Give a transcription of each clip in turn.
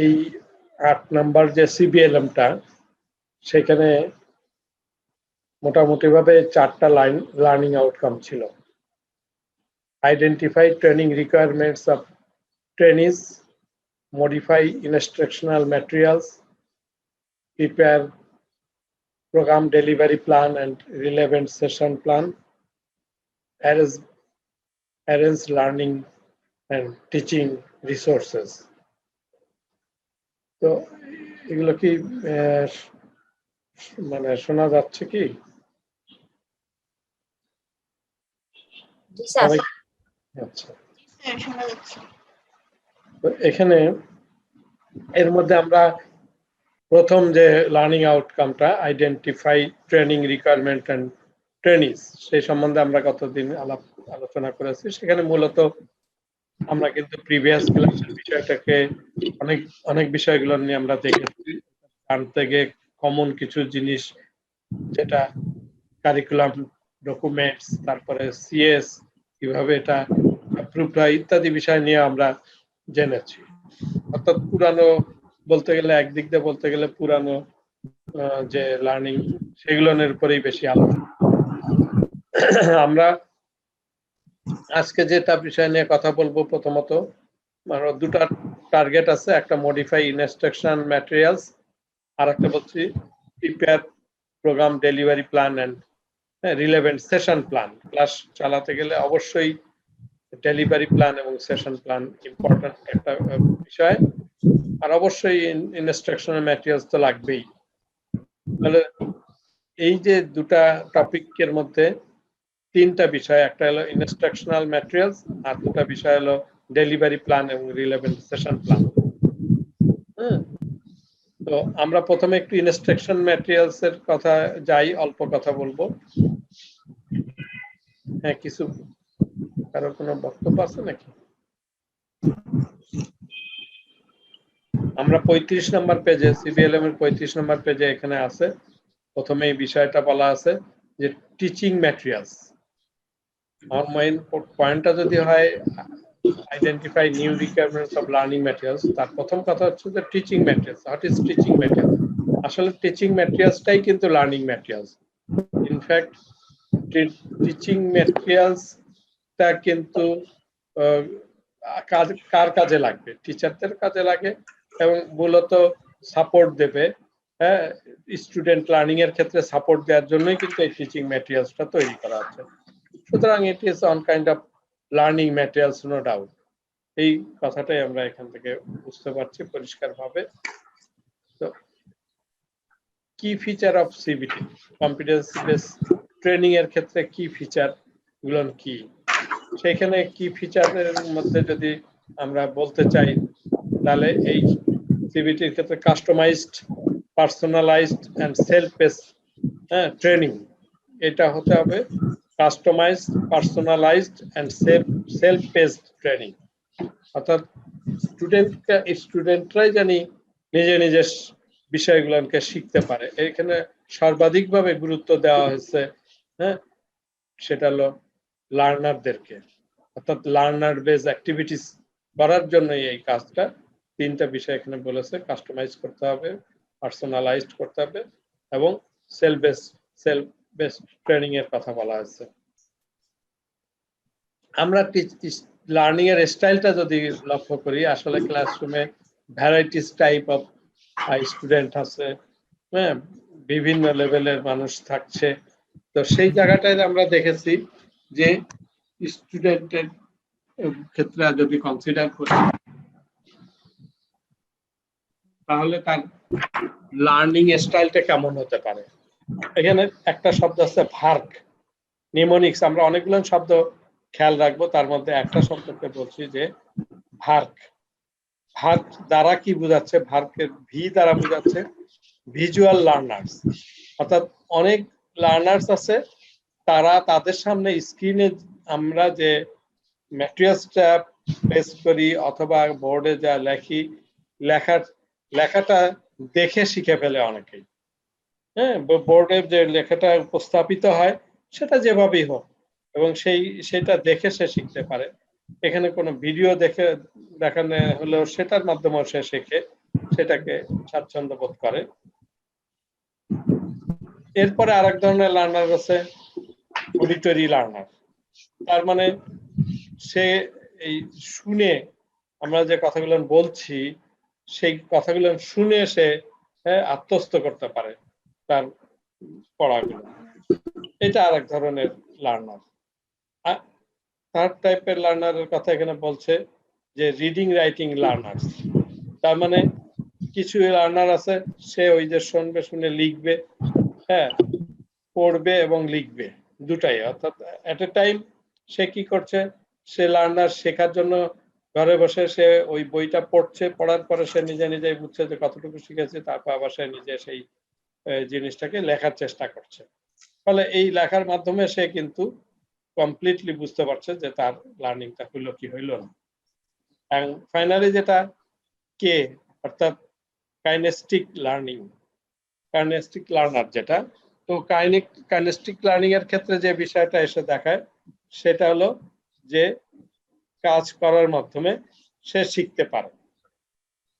এই 8 নাম্বার যে সিবিএলএমটা সেখানে মোটামুটি ভাবে 4টা লার্নিং আউটকাম ছিল। Identify training requirements of trainees, modify instructional materials, prepare program delivery plan and relevant session plan, arrange learning and teaching resources. তো এগুলো কি মানে শোনা যাচ্ছে কি? আচ্ছা, এখানে এর মধ্যে আমরা প্রথম যে লার্নিং আউটকামটা identify training requirement and trainees, সেই সম্বন্ধে আমরা গতদিন আলোচনা করেছি। সেখানে মূলত আমরা কিন্তু প্রিভিয়াস ক্লাসের বিষয়টাকে অনেক বিষয়গুলো নিয়ে আমরা দেখেছি। জানতে গিয়ে কমন কিছু জিনিস, যেটা কারিকুলাম ডকুমেন্টস, তারপরে সিএস কিভাবে এটা অ্যাপ্রুভ হয় ইত্যাদি বিষয় নিয়ে আমরা জেনেছি। অর্থাৎ পুরানো বলতে গেলে, একদিক দিয়ে বলতে গেলে পুরানো যে লার্নিং সেগুলোর উপরেই বেশি আলোচনা। আমরা আজকে যেটা বিষয় নিয়ে কথা বলবো, প্রথমত মানে দুটা টার্গেট আছে, একটা মডিফাই ইনস্ট্রাকশন ম্যাটেরিয়ালস, আর একটা বলছি prepare program delivery plan and relevant session plan. Class চালাতে গেলে অবশ্যই ডেলিভারি প্ল্যান এবং সেশন প্ল্যান ইম্পর্টেন্ট একটা বিষয়, আর অবশ্যই ইনস্ট্রাকশনাল ম্যাটেরিয়ালস তো লাগবেই। তাহলে এই যে দুটা টপিকের মধ্যে 3টা বিষয়, একটা হলো ইনস্ট্রাকশনাল ম্যাটেরিয়ালস আর দুটা বিষয় হলো ডেলিভারি প্ল্যান এবং রিলেভেন্ট সেশন প্ল্যান। তো আমরা প্রথমে একটু ইনস্ট্রাকশন ম্যাটেরিয়ালস এর কথা যাই, অল্প কথা বলবো। হ্যাঁ, কিছু কারো কোনো বক্তব্য আছে নাকি? আমরা 35 নম্বর পেজে, সিবিএলএম এর 35 নম্বর পেজে এখানে আছে, প্রথমে এই বিষয়টা বলা আছে যে টিচিং ম্যাটেরিয়ালস। আমার মেইন পয়েন্টটা যদি হয় identify new requirements of learning materials, তার প্রথম কথা হচ্ছে যে teaching materials. What is teaching materials? আসলে টিচিং ম্যাটেরিয়ালসটাই কিন্তু লার্নিং ম্যাটেরিয়ালস। ইনফ্যাক্ট টিচিং ম্যাটেরিয়ালসটা কিন্তু কার কাজে লাগবে? টিচারদের কাজে লাগে এবং মূলত সাপোর্ট দেবে। হ্যাঁ, স্টুডেন্ট লার্নিং এর ক্ষেত্রে সাপোর্ট দেওয়ার জন্যই কিন্তু এই টিচিং ম্যাটেরিয়ালসটা তৈরি করা হচ্ছে। সুতরাং it is on kind of learning materials, no doubt. এই কথাটাই আমরা এখান থেকে বুঝতে পারছি পরিষ্কারভাবে। তো কি feature of CBT, competency base training এর ক্ষেত্রে কি ফিচার গুলো কি? সেখানে কি ফিচারের মধ্যে যদি আমরা বলতে চাই, তাহলে এই সিবিটির ক্ষেত্রে customized, personalized and self based training, এটা হতে হবে customized, personalized and self based training. অর্থাৎ স্টুডেন্টরাই জানি নিজের বিষয়গুলোকে শিখতে পারে। এখানে সর্বাধিকভাবে গুরুত্ব দেওয়া হয়েছে সেটা হলো লার্নারদেরকে, অর্থাৎ লার্নার বেস অ্যাক্টিভিটিস করার জন্য এই কাজটা। 3টা বিষয় এখানে বলেছে, কাস্টমাইজ করতে হবে, পার্সোনালাইজড করতে হবে এবং সেলফ বেসড ট্রেনিং এর কথা বলা হয়েছে। আমরা লার্নিং এর স্টাইলটা যদি লক্ষ্য করি, আসলে ক্লাসরুমে ভ্যারাইটিস টাইপ অফ স্টুডেন্ট আছে, হ্যাঁ, বিভিন্ন লেভেলের মানুষ থাকছে। তো সেই জায়গাটায় আমরা দেখেছি যে স্টুডেন্টের ক্ষেত্রে যদি কনসিডার করি, তাহলে তার লার্নিং স্টাইলটা কেমন হতে পারে। এখানে একটা শব্দ আছে ভার্ক, নিমোনিক্স। আমরা অনেকগুলো শব্দ খেয়াল রাখবো, তার মধ্যে একটা শব্দকে বলছি যে ভার্ক। ভার্ক দ্বারা কি বোঝাচ্ছে? ভার্কের ভি দ্বারা বোঝাচ্ছে ভিজুয়াল লার্নার্স। অর্থাৎ অনেক লার্নার্স আছে, তারা তাদের সামনে স্ক্রিনে আমরা যে ম্যাটেরিয়ালসটা পেস্ট করি অথবা বোর্ডে যা লেখি, লেখাটা দেখে শিখে ফেলে অনেকেই। হ্যাঁ, বোর্ডে যে লেখাটা উপস্থাপিত হয় সেটা যেভাবেই হোক, এবং সেটা দেখে সে শিখতে পারে। এখানে কোনো ভিডিও দেখানো হলেও সেটার মাধ্যমেও সে শেখে, সেটাকে স্বাচ্ছন্দ্য বোধ করে। এরপরে আরেক ধরনের লার্নার আছে অডিটরি লার্নার। তার মানে সে এই শুনে আমরা যে কথাগুলো বলছি সেই কথাগুলো শুনে সে আত্মস্থ করতে পারে তার পড়াগুলো। এটা আরেক ধরনের লার্নার। থার্ড টাইপের লার্নারের কথা এখানে বলছে যে রিডিং রাইটিং লার্নার্স। তার মানে কিছু লার্নার আছে সে ওই যে শুনবে, শুনে লিখবে, হ্যাঁ, পড়বে এবং লিখবে দুটাই। অর্থাৎ এট এ টাইম সে কি করছে, সে লার্নার শেখার জন্য ঘরে বসে সে ওই বইটা পড়ছে, পড়ার পরে সে নিজে নিজেই বুঝছে যে কতটুকু শিখেছে, তারপর আবার সে নিজে সেই জিনিসটাকে লেখার চেষ্টা করছে। ফলে এই লেখার মাধ্যমে সে কিন্তু কমপ্লিটলি বুঝতে পারছে যে তার লার্নিংটা হইলো কি হইলো না। এবং ফাইনালি যেটা কে, অর্থাৎ কাইনেস্টিক লার্নিং, কাইনেস্টিক লার্নার যেটা, তো কাইনেস্টিক লার্নিং এর ক্ষেত্রে যে বিষয়টা এসে দেখায় সেটা হলো যে কাজ করার মাধ্যমে সে শিখতে পারে।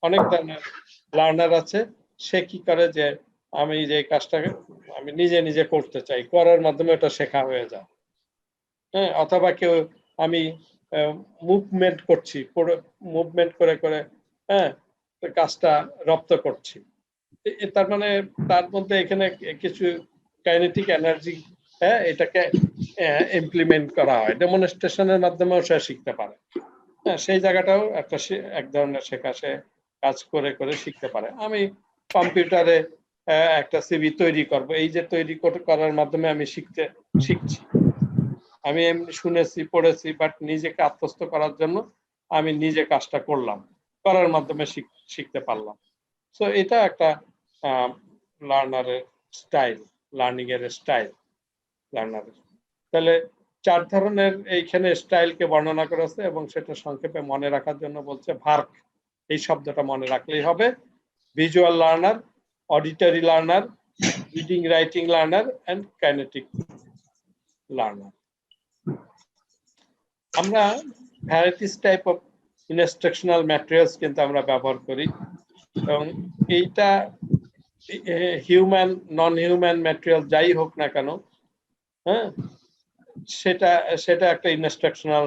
অনেক ধরনের লার্নার আছে, সে কি করে যে আমি যে কাজটাকে আমি নিজে নিজে করতে চাই, করার মাধ্যমে ওটা শেখা হয়ে যায়। হ্যাঁ, অথবা কেউ আমি মুভমেন্ট করছি, মুভমেন্ট করে করে হ্যাঁ কাজটা রপ্ত করছি। তার মানে তার মধ্যে এখানে কিছু কাইনেটিক এনার্জি এটাকে ইমপ্লিমেন্ট করা হয়, ডেমনস্ট্রেশনের মাধ্যমেও সে শিখতে পারে। হ্যাঁ, সেই জায়গাটাও এক ধরনের শেখা, সে কাজ করে করে শিখতে পারে। আমি কম্পিউটারে একটা সিভি তৈরি করব, এই যে তৈরি করার মাধ্যমে আমি শিখছি। আমি এমনি শুনেছি, পড়েছি, বাট নিজেকে আত্মস্থ করার জন্য আমি নিজে কাজটা করলাম, করার মাধ্যমে শিখতে পারলাম। সো এটা একটা লার্নারের স্টাইল, লার্নিং এর স্টাইল লার্নারের। তাহলে 4 ধরনের এইখানে স্টাইলকে বর্ণনা করেছে এবং সেটা সংক্ষেপে মনে রাখার জন্য বলছে ভার্ক, এই শব্দটা মনে রাখলেই হবে। Visual learner, auditory learner, reading writing learner and kinetic learner. আমরা varieties type of instructional materials কিন্তু আমরা ব্যবহার করি, এবং এইটা হিউম্যান নন হিউম্যান ম্যাটেরিয়াল যাই হোক না কেন, হ্যাঁ, সেটা একটা ইনস্ট্রাকশনাল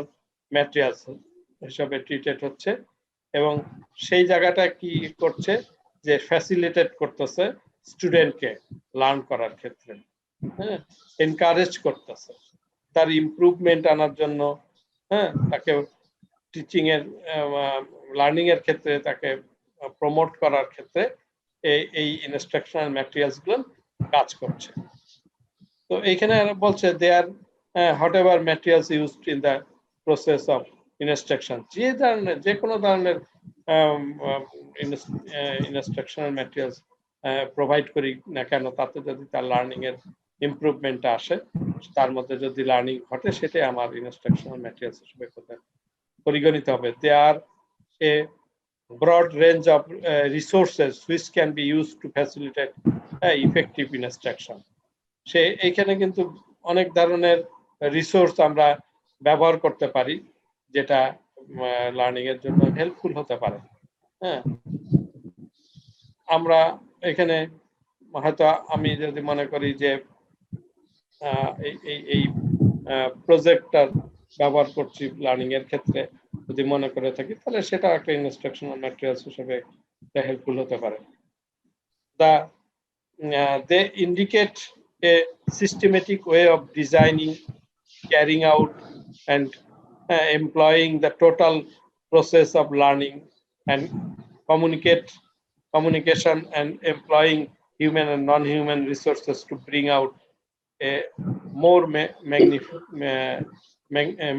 ম্যাটেরিয়ালস হিসাবে ট্রিটেড হচ্ছে, এবং সেই জায়গাটা কি করছে যে ফ্যাসিলিটেট করতেছে স্টুডেন্টকে লার্ন করার ক্ষেত্রে, হ্যাঁ, এনকারেজ করতেছে তার ইমপ্রুভমেন্ট আনার জন্য, হ্যাঁ, তাকে টিচিং এর লার্নিং এর ক্ষেত্রে তাকে প্রমোট করার ক্ষেত্রে এই ইনস্ট্রাকশনাল ম্যাটেরিয়ালস গুলো কাজ করছে। তো এইখানে বলছে they are whatever materials used in the process of instruction, যে কোনো ধরনের ইনস্ট্রাকশনাল ম্যাটেরিয়ালস প্রোভাইড করি না কেন, তাতে যদি তার লার্নিং এর ইমপ্রুভমেন্ট আসে, তার মধ্যে যদি লার্নিং ঘটে, সেটাই আমার ইনস্ট্রাকশনাল ম্যাটেরিয়ালস হিসেবে পরিগণিত হবে। দে আর এ broad range of resources which can be used to facilitate effective instruction. সে এইখানে কিন্তু অনেক ধরনের রিসোর্স আমরা ব্যবহার করতে পারি যেটা লার্নিং এর জন্য হেল্পফুল হতে পারে। হ্যাঁ, আমরা এখানে হয়তো আমি যদি মনে করি যে এই প্রজেক্টর ব্যবহার করছি লার্নিং এর ক্ষেত্রে, যদি মনে করে থাকি, তাহলে সেটা একটা ইনস্ট্রাকশনাল ম্যাটেরিয়ালস হিসেবে হেল্পফুল হতে পারে। They indicate a systematic way of designing, carrying out, and employing the total process of learning and communication, and employing human and non-human resources to bring out a more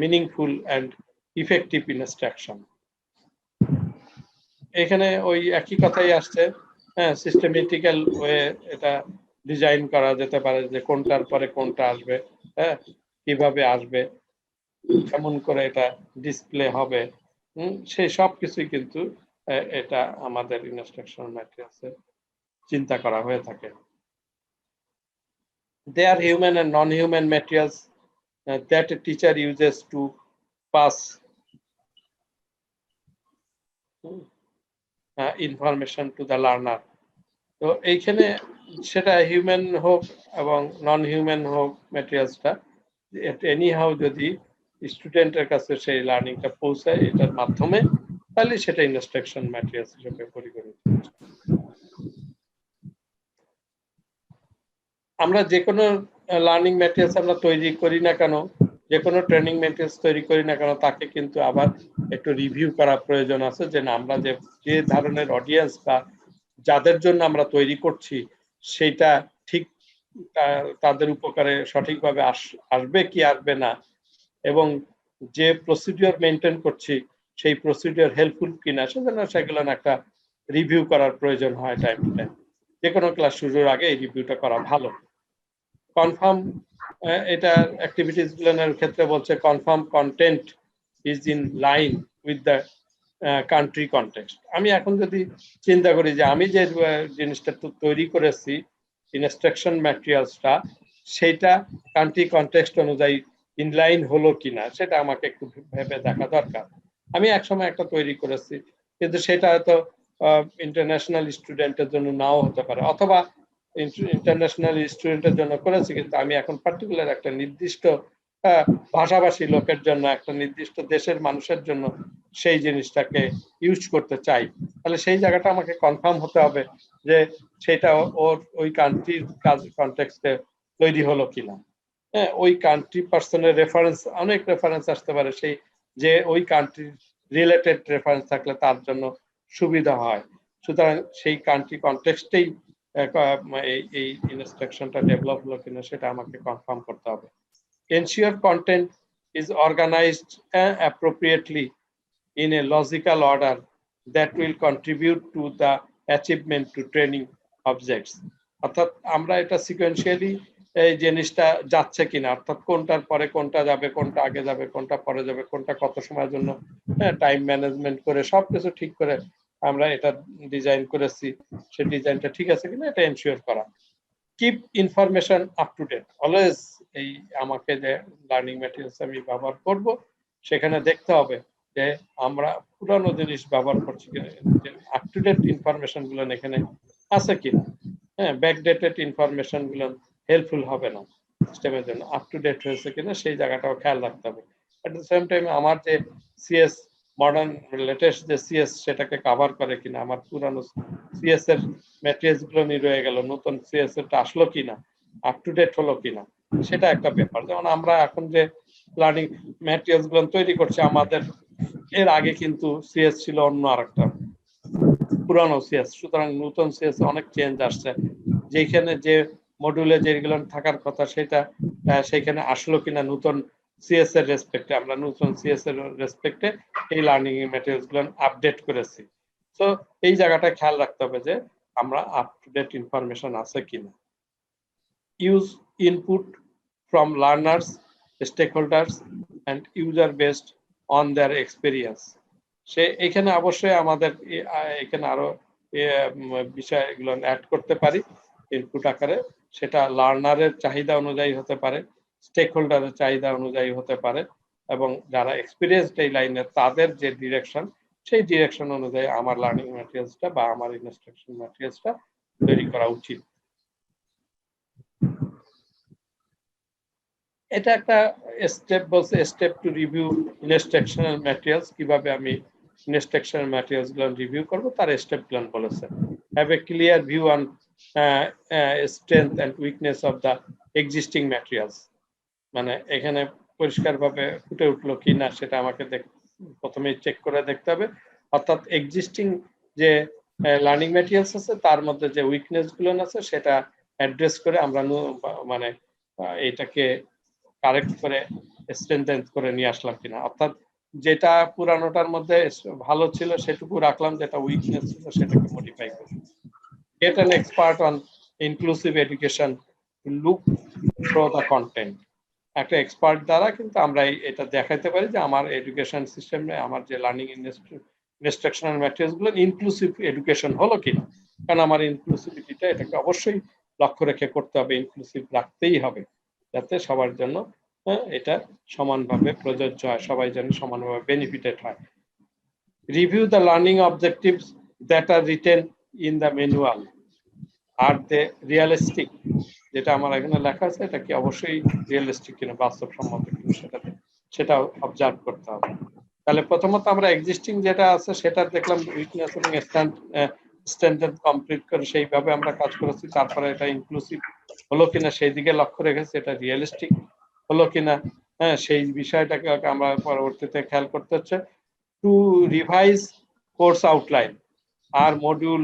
meaningful and effective instruction. এখানে ওই একই কথাই আসছে, হ্যাঁ, systematical way এটা design করা যেতে পারে যে কোনটার পরে কোনটা আসবে, হ্যাঁ, কিভাবে আসবে, কেমন করে এটা ডিসপ্লে হবে, সেই সব কিছুই কিন্তু এটা আমাদের ইনস্ট্রাকশনাল ম্যাটেরিয়ালসে চিন্তা করা হয়ে থাকে। They are human and non-human materials that a teacher uses to pass information to the learner. তো এইখানে সেটা হিউম্যান হোক এবং নন হিউম্যান হোক ম্যাটেরিয়ালসটা, এনি হাউ যদি স্টুডেন্টের কাছে সেই লার্নিংটা পৌঁছায় এটার মাধ্যমে, তাহলে সেটা ইনস্ট্রাকশন ম্যাটেরিয়ালস হিসেবে পরিগণিত। আমরা যে কোনো লার্নিং ম্যাটেরিয়ালস আমরা তৈরি করি না কেন, যে কোনো ট্রেনিং ম্যাটেরিয়ালস তৈরি করি না কেন, তাকে কিন্তু আবার একটু রিভিউ করা প্রয়োজন আছে, যে না আমরা যে ধরনের অডিয়েন্স বা যাদের জন্য আমরা তৈরি করছি সেটা ঠিক তাদের উপকারে সঠিকভাবে আসবে কি আসবে না, এবং যে প্রসিডিওর মেনটেন করছি সেই প্রসিডিওর হেল্পফুল কিনা, সেজন্য সেগুলো একটা রিভিউ করার প্রয়োজন হয় টাইম টু টাইম। যে কোনো ক্লাস শুরুর আগে এই রিভিউটা করা ভালো। কনফার্ম, এটা অ্যাক্টিভিটিস প্ল্যানের ক্ষেত্রে বলছে confirm content is in line with the country context. আমি এখন যদি চিন্তা করি যে আমি যে জিনিসটা তৈরি করেছি ইনস্ট্রাকশন ম্যাটেরিয়ালসটা, সেটা কান্ট্রি কনটেক্সট অনুযায়ী ইনলাইন হলো কিনা, সেটা আমাকে একটু ভেবে দেখা দরকার। আমি একসময় একটা তৈরি করেছি, কিন্তু সেটা হয়তো ইন্টারন্যাশনাল স্টুডেন্টের জন্য নাও হতে পারে, অথবা ইন্টারন্যাশনাল স্টুডেন্টের জন্য করেছি, কিন্তু আমি এখন পার্টিকুলার একটা নির্দিষ্ট ভাষাভাষী লোকের জন্য, একটা নির্দিষ্ট দেশের মানুষের জন্য সেই জিনিসটাকে ইউজ করতে চাই, তাহলে সেই জায়গাটা আমাকে কনফার্ম হতে হবে যে সেটা ওর ওই কান্ট্রির কাজ কনটেক্সটে তৈরি হলো কিনা। হ্যাঁ, ওই কান্ট্রি পার্সনের রেফারেন্স, অনেক রেফারেন্স আসতে পারে, সেই যে ওই কান্ট্রির রিলেটেড রেফারেন্স থাকলে তার জন্য সুবিধা হয়। সুতরাং সেই কান্ট্রি কনটেক্সটেই এই ইনস্ট্রাকশনটা ডেভেলপ হলো কিনা সেটা আমাকে কনফার্ম করতে হবে। Ensure content is organized appropriately in a logical order that will contribute to the achievement to training objects. অর্থাৎ আমরা এটা সিকোয়েন্সিয়ালি এই জিনিসটা যাচ্ছে কিনা, অর্থাৎ কোনটার পরে কোনটা যাবে, কোনটা আগে যাবে, কোনটা পরে যাবে, কোনটা কত সময়ের জন্য, টাইম ম্যানেজমেন্ট করে সবকিছু ঠিক করে আমরা এটা ডিজাইন করেছি, সেই ডিজাইনটা ঠিক আছে কিনা এটা এনশিওর করা। Keep information up to date, always এই আমাকে যে লার্নিং ম্যাটেরিয়ালস আমি ব্যবহার করব সেখানে দেখতে হবে যে আমরা পুরানো জিনিস ব্যবহার করছি কিনা, আপ টু ডেট ইনফরমেশন গুলো এখানে আছে কিনা। হ্যাঁ, ব্যাকডেটেড ইনফরমেশন গুলো হেল্পফুল হবে না সিস্টেমের জন্য, আপ টু ডেট হয়েছে কিনা সেই জায়গাটাও খেয়াল রাখতে হবে। এট দ্য সেম টাইম আমার যে সিএস মডার্ন লেটেস্ট যে সিএস সেটাকে কভার করে কিনা, আমার পুরানো সিএস এর ম্যাটেরিয়ালস গুলো নিয়ে রয়ে গেল, নতুন সিএস এরটা আসলো কিনা, আপ টু ডেট হলো কিনা, সেটা একটা ব্যাপার। যেমন আমরা এখন যে লার্নিং ম্যাটেরিয়ালস গুলো তৈরি করছি, আমাদের এর আগে কিন্তু সিএস ছিল অন্য আরেকটা পুরানো সিএস, সুতরাং নতুন সিএস অনেক চেঞ্জ আসছে, যেখানে যে মডিউলে যেগুলো থাকার কথা সেটা সেখানে আসলো কিনা নতুন সিএস এর রেসপেক্টে, আমরা নতুন সিএস এর রেসপেক্টে এই লার্নিং ম্যাটেরিয়ালস গুলো আপডেট করেছি। তো এই জায়গাটা খেয়াল রাখতে হবে যে আমরা আপ টু ডেট ইনফরমেশন আছে কিনা। Use input from learners, stakeholders and user based on their experience. সে এখানে অবশ্যই আমাদের এখানে আরো বিষয়গুলো অ্যাড করতে পারি ইনপুট আকারে, সেটা লার্নারের চাহিদা অনুযায়ী হতে পারে, স্টেক হোল্ডারের চাহিদা অনুযায়ী হতে পারে, এবং যারা এক্সপিরিয়েন্সড এই লাইনে তাদের যে ডিরেকশন সেই ডিরেকশন অনুযায়ী আমার লার্নিং ম্যাটেরিয়ালসটা বা আমার ইনস্ট্রাকশন ম্যাটেরিয়ালসটা তৈরি করা উচিত। এটা একটা স্টেপ বলছে, step to review instructional materials, কিভাবে আমি ইনস্ট্রাকশনাল ম্যাটেরিয়ালস গুলো রিভিউ করব তার স্টেপ প্ল্যান বলেছে। Have a clear view on strength and weakness of the existing materials, মানে এখানে পরিষ্কারভাবে ফুটে উঠলো কি না সেটা আমাকে প্রথমে চেক করে দেখতে হবে। অর্থাৎ এক্সিস্টিং যে লার্নিং ম্যাটেরিয়ালস আছে তার মধ্যে যে উইকনেস গুলো আছে সেটা অ্যাড্রেস করে আমরা মানে এটাকে কারেক্ট করে স্ট্রেংথেন করে নিয়ে আসলাম কিনা, অর্থাৎ যেটা পুরানোটার মধ্যে ভালো ছিল সেটুকু রাখলাম, যেটা উইকনেস ছিল সেটাকে মডিফাই করি। Get an expert on inclusive education to look through the content. একটা এক্সপার্ট দ্বারা কিন্তু আমরা এটা দেখাতে পারি যে আমার এডুকেশন সিস্টেমে আমার যে লার্নিং ইনস্ট্রাকশনাল ম্যাটেরিয়ালস গুলো ইনক্লুসিভ এডুকেশন হলো কিনা, কারণ আমার ইনক্লুসিভিটিটা এটাকে অবশ্যই লক্ষ্য রেখে করতে হবে, ইনক্লুসিভ রাখতেই হবে যাতে সবার জন্য এটা সমানভাবে প্রযোজ্য হয়, সবাই যেন সমানভাবে বেনিফিটেড হয়। review the learning objectives that are written in the manual. Are they realistic? যেটা আমার এখানে লেখা আছে এটা কি অবশ্যই রিয়েলিস্টিক কিনা, বাস্তবসম্মত কিনা সেটা অবজার্ভ করতে হবে। তাহলে প্রথমত আমরা এক্সিস্টিং যেটা আছে সেটা দেখলাম উইকনেস এবং স্ট্যান্ডার্ড কমপ্লিট করে সেইভাবে আমরা কাজ করেছি। তারপরে এটা ইনক্লুসিভ হলো কিনা সেই দিকে লক্ষ্য রেখেছি, এটা রিয়েলিস্টিক হলো কিনা হ্যাঁ সেই বিষয়টাকে আমরা পরবর্তীতে খেয়াল করতে হচ্ছে। টু রিভাইজ কোর্স আউটলাইন আর module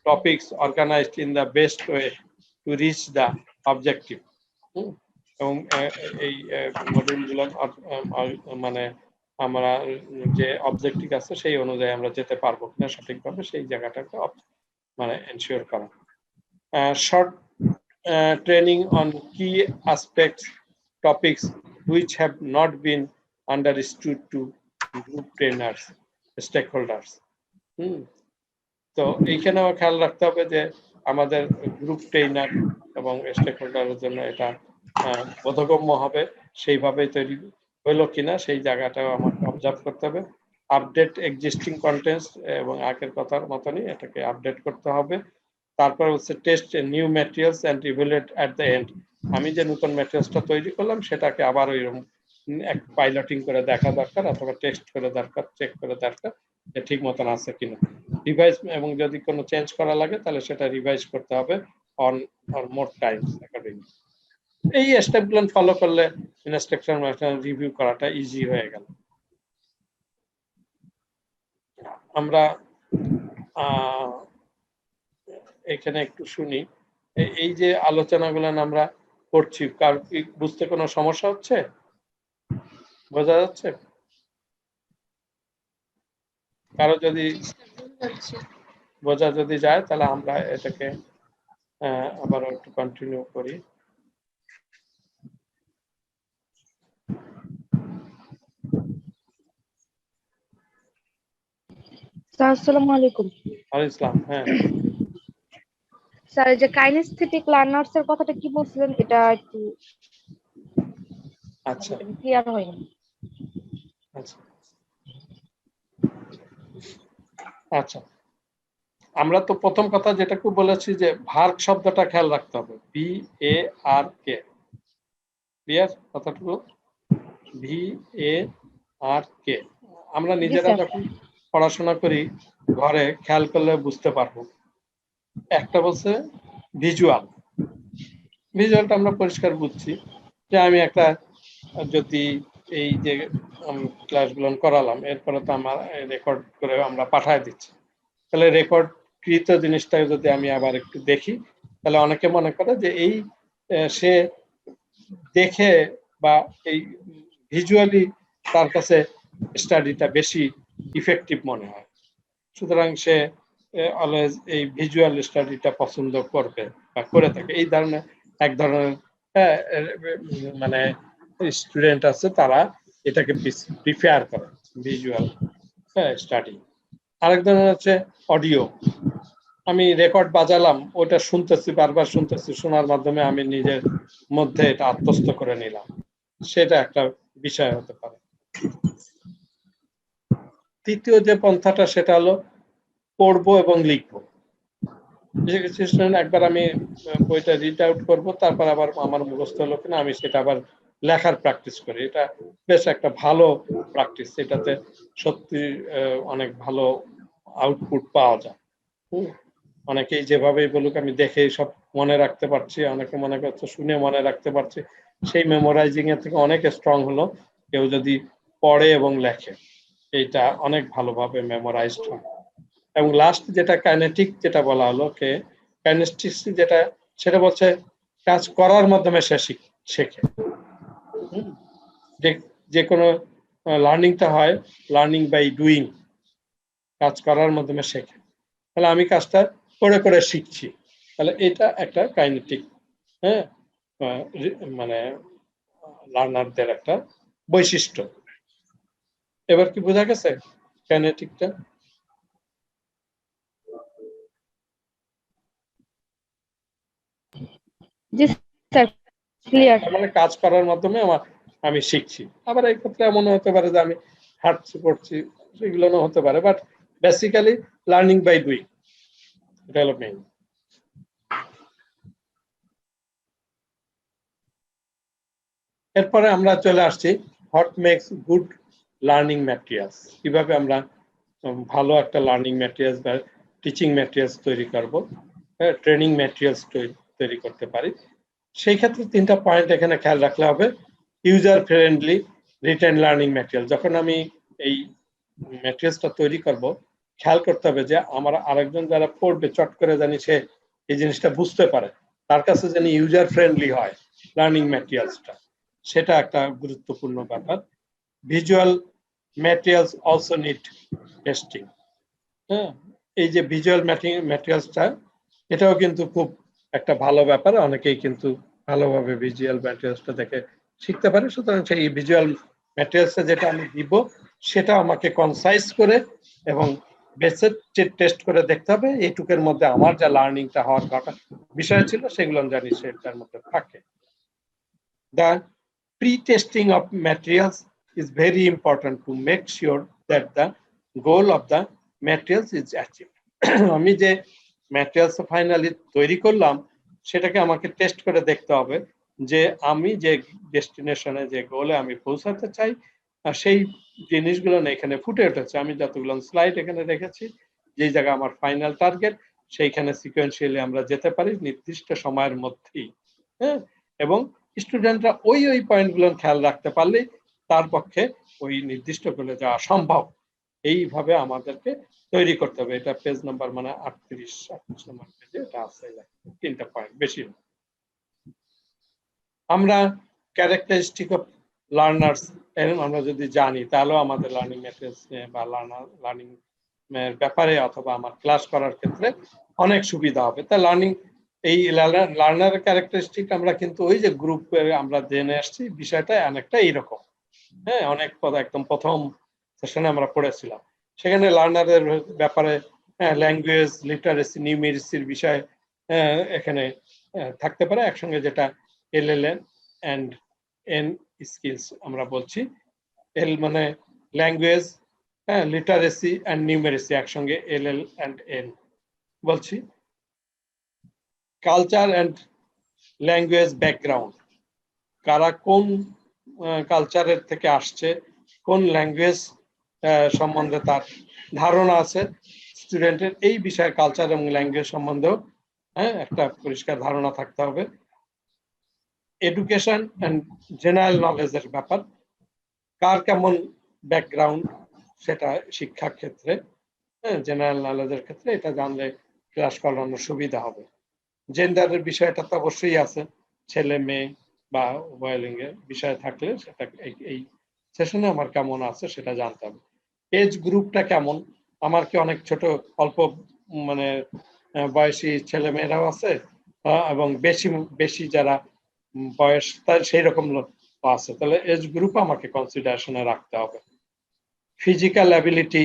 topics organized in the best way to reach the objective. এবং এই মডিউলগুলো মানে আমরা যে অবজেক্টিভ আছে সেই অনুযায়ী আমরা যেতে পারবো কিনা সঠিকভাবে সেই জায়গাটাকে মানে এনশিওর করা। শর্ট ট্রেনিং অন কি aspects topics which have not been understood to group trainers, stakeholders. তো এইখানেও খেয়াল রাখতে হবে যে আমাদের গ্রুপ ট্রেনার এবং স্টেক হোল্ডারের জন্য এটা বোধগম্য হবে, সেইভাবেই তৈরি হলো কিনা সেই জায়গাটাও আমাকে অবজার্ভ করতে হবে। আপডেট এক্সিস্টিং কন্টেন্টস এবং আগের কথার মতনই এটাকে আপডেট করতে হবে। তারপর হচ্ছে test new materials and evaluate at the end. আমি যে নতুন ম্যাটেরিয়ালসটা তৈরি করলাম সেটাকে আবার ওইরকম এক পাইলটিং করে দেখা দরকার, অথবা টেস্ট করে দরকার, চেক করে দরকার যে ঠিক মতন আছে কিনা। রিভাইজ এবং যদি কোনো চেঞ্জ করা লাগে তাহলে সেটা রিভাইজ করতে হবে on or more Times accordingly. এই স্টেপগুলো ফলো করলে ইনস্ট্রাকশন রিভিউ করাটা ইজি হয়ে গেল। আমরা এখানে একটু শুনি, এই যে আলোচনাগুলো আমরা করছি কার কি বুঝতে কোনো সমস্যা হচ্ছে? বোঝা যাচ্ছে? কারো যদি বোঝা যদি যায় তাহলে আমরা এটাকে আবার একটু কন্টিনিউ করি। স্যার আসসালামু আলাইকুম। ওয়ালাইকুম আসসালাম। হ্যাঁ স্যার এই যে কাইনেস্থেটিক লার্নার্স এর কথাটা কি বলছিলেন এটা একটু আচ্ছা ক্লিয়ার হয়নি। আচ্ছা আচ্ছা আমরা তো প্রথম কথা যেটা খুব বলেছি যে ভার্ব শব্দটা খেয়াল রাখতে হবে, VARK। ক্লিয়ার কথাটুকু? VARK আমরা নিজেরা যখন পড়াশোনা করি ঘরে খেয়াল করলে বুঝতে পারবো। একটা বলছে ভিজুয়াল, ভিজুয়ালটা আমরা পরিষ্কার বুঝছি যে আমি একটা যদি এই যে ক্লাসগুলো করালাম এরপরে তো আমার রেকর্ড করে আমরা পাঠায় দিচ্ছি, তাহলে রেকর্ড কৃত জিনিসটা যদি আমি আবার একটু দেখি তাহলে অনেকে মনে করে যে এই সে দেখে বা এই ভিজুয়ালি তার কাছে স্টাডিটা বেশি ইফেক্টিভ মনে হয়, সুতরাং সে অলওয়েজ এই ভিজুয়াল স্টাডিটা পছন্দ করবে বা করে থাকে। এই ধরনের এক ধরনের মানে স্টুডেন্ট আছে তারা এটাকে প্রিফার করে ভিজুয়াল স্টাডি। আরেক ধরনের হচ্ছে অডিও, আমি রেকর্ড বাজালাম ওটা শুনতেছি, বারবার শুনতেছি, শোনার মাধ্যমে আমি নিজের মধ্যে এটা আত্মস্থ করে নিলাম, সেটা একটা বিষয় হতে পারে। তৃতীয় যে পন্থাটা সেটা হলো পড়বো এবং লিখবো। একবার আমি বইটা রিড আউট করবো, তারপর আবার আমার মুখস্থ হলো কিনা আমি সেটা আবার লেখার প্র্যাকটিস করি। এটা বেশ একটা ভালো প্র্যাকটিস, এটাতে সত্যি অনেক ভালো আউটপুট পাওয়া যায়। অনেকেই যেভাবেই বলুক আমি দেখে সব মনে রাখতে পারছি, অনেকে মনে করছে শুনে মনে রাখতে পারছি, সেই মেমোরাইজিং এর থেকে অনেক স্ট্রং হলো কেউ যদি পড়ে এবং লেখে, এইটা অনেক ভালোভাবে মেমোরাইজড হয়। এবং লাস্ট যেটা কাইনেটিক যেটা বলা হলো কে কাইনেস্টিক্স যেটা, সেটা বলছে কাজ করার মাধ্যমে সে শেখে। যে কোনো লার্নিংটা হয় লার্নিং বাই ডুইং, কাজ করার মাধ্যমে শেখে। তাহলে আমি কাজটা করে করে শিখছি, তাহলে এটা একটা কাইনেটিক মানে লার্নারদের একটা বৈশিষ্ট্য। এবার কি বোঝা গেছে কাইনেটিকটা? জি স্যার ক্লিয়ার। মানে কাজ করার মাধ্যমে আমি শিখছি। আবার এই ক্ষেত্রে এমন হতে পারে যে আমি হাঁটছি পড়ছি সেগুলো হতে পারে, but basically learning by doing, এটা হলো মেইন। এরপরে আমরা চলে আসছি what makes good learning materials, কিভাবে আমরা ভালো একটা লার্নিং ম্যাটেরিয়ালস বা টিচিং ম্যাটেরিয়ালস তৈরি করব, ট্রেনিং ম্যাটেরিয়ালস তৈরি করতে পারি। সেই ক্ষেত্রে 3টা পয়েন্ট এখানে খেয়াল রাখলে হবে। User friendly written learning material, যখন আমি এই ম্যাটেরিয়ালসটা তৈরি করব, খেয়াল করতে হবে যে আমার আরেকজন যারা পড়বে চট করে জানি সে এই জিনিসটা বুঝতে পারে, তার কাছে জানি ইউজার ফ্রেন্ডলি হয় লার্নিং ম্যাটেরিয়ালসটা, সেটা একটা গুরুত্বপূর্ণ ব্যাপার। Visual materials also need testing. হ্যাঁ, এই যে ভিজুয়াল ম্যাটেরিয়ালসটা, এটাও কিন্তু খুব একটা ভালো ব্যাপার, অনেকেই কিন্তু ভালোভাবে ভিজুয়াল ম্যাটেরিয়ালসটা দেখে শিখতে পারে। সুতরাং সেই ভিজুয়াল ম্যাটেরিয়ালসটা যেটা আমি দিব সেটা আমাকে কনসাইজ করে এবং বেসিক টেস্ট করে দেখতে হবে এইটুকের মধ্যে আমার যা লার্নিংটা হওয়ার কথা বিষয় ছিল সেগুলো জানি সেটার মধ্যে থাকে। The pre-testing of materials is very important to make sure that the goal of the materials is achieved. আমি যে ম্যাটেরিয়ালস ফাইনালি তৈরি করলাম সেটাকে আমাকে টেস্ট করে দেখতে হবে যে আমি যে ডেস্টিনেশনে, যে গোলে আমি পৌঁছাতে চাই, সেই জিনিসগুলো না এখানে ফুটে উঠেছে। আমি যতগুলো স্লাইড এখানে রেখেছি, যেই জায়গা আমার ফাইনাল টার্গেট, সেইখানে সিকোয়েন্সিয়ালি আমরা যেতে পারি নির্দিষ্ট সময়ের মধ্যেই। হ্যাঁ, এবং স্টুডেন্টরা ওই পয়েন্টগুলো খেয়াল রাখতে পারলেই তার পক্ষে ওই নির্দিষ্ট গোলে যাওয়া সম্ভব। এইভাবে আমাদেরকে তৈরি করতে হবে। এটা পেজ নাম্বার মানে 38 নম্বর পেজে এটা আছে, 3টা পয়েন্ট, বেশি না। আমরা ক্যারেক্টারিস্টিক অফ লার্নার্স আমরা যদি জানি, তাহলেও আমাদের লার্নিং ম্যাটেরিয়ালস বা লার্নিং ব্যাপারে অথবা আমার ক্লাস করার ক্ষেত্রে অনেক সুবিধা হবে। তা লার্নিং এই লার্নার ক্যারেক্টারিস্টিক আমরা কিন্তু ওই যে গ্রুপে আমরা জেনে আসছি বিষয়টা অনেকটা এইরকম। হ্যাঁ, অনেক কথা একদম প্রথম সেশনে আমরা পড়েছিলাম। সেখানে লার্নারের ব্যাপারে ল্যাঙ্গুয়েজ, লিটারেসি, নিউমেরিসির বিষয় এখানে থাকতে পারে একসঙ্গে, যেটা LLN and N স্কিলস আমরা বলছি। এল মানে ল্যাঙ্গুয়েজ, লিটারেসি অ্যান্ড নিউমেরিসি একসঙ্গে LL and N বলছি। কালচার অ্যান্ড ল্যাঙ্গুয়েজ ব্যাকগ্রাউন্ড, কারা কোন কালচারের থেকে আসছে, কোন ল্যাঙ্গুয়েজ সম্বন্ধে তার ধারণা আছে স্টুডেন্টের, এই বিষয়ে কালচার এবং ল্যাঙ্গুয়েজ সম্বন্ধেও একটা পরিষ্কার ধারণা থাকতে হবে। এডুকেশন অ্যান্ড জেনারেল নলেজের ব্যাপার, কার কেমন ব্যাকগ্রাউন্ড সেটা শিক্ষার ক্ষেত্রে, জেনারেল নলেজের ক্ষেত্রে এটা জানলে ক্লাস করানোর সুবিধা হবে। জেন্ডারের বিষয়টা তো অবশ্যই আছে, ছেলে মেয়ে বা উভয় লিঙ্গের বিষয় থাকলে সেটা এই সেশনে আমার কেমন আছে সেটা জানতে হবে। এজ গ্রুপটা কেমন, আমার কি অনেক ছোট অল্প মানে বয়সী ছেলে মেয়েরাও আছে এবং বেশি যারা বয়স তার সেই রকম লোক আছে, তাহলে এজ গ্রুপ আমাকে কনসিডারেশনে রাখতে হবে। ফিজিক্যাল অ্যাবিলিটি,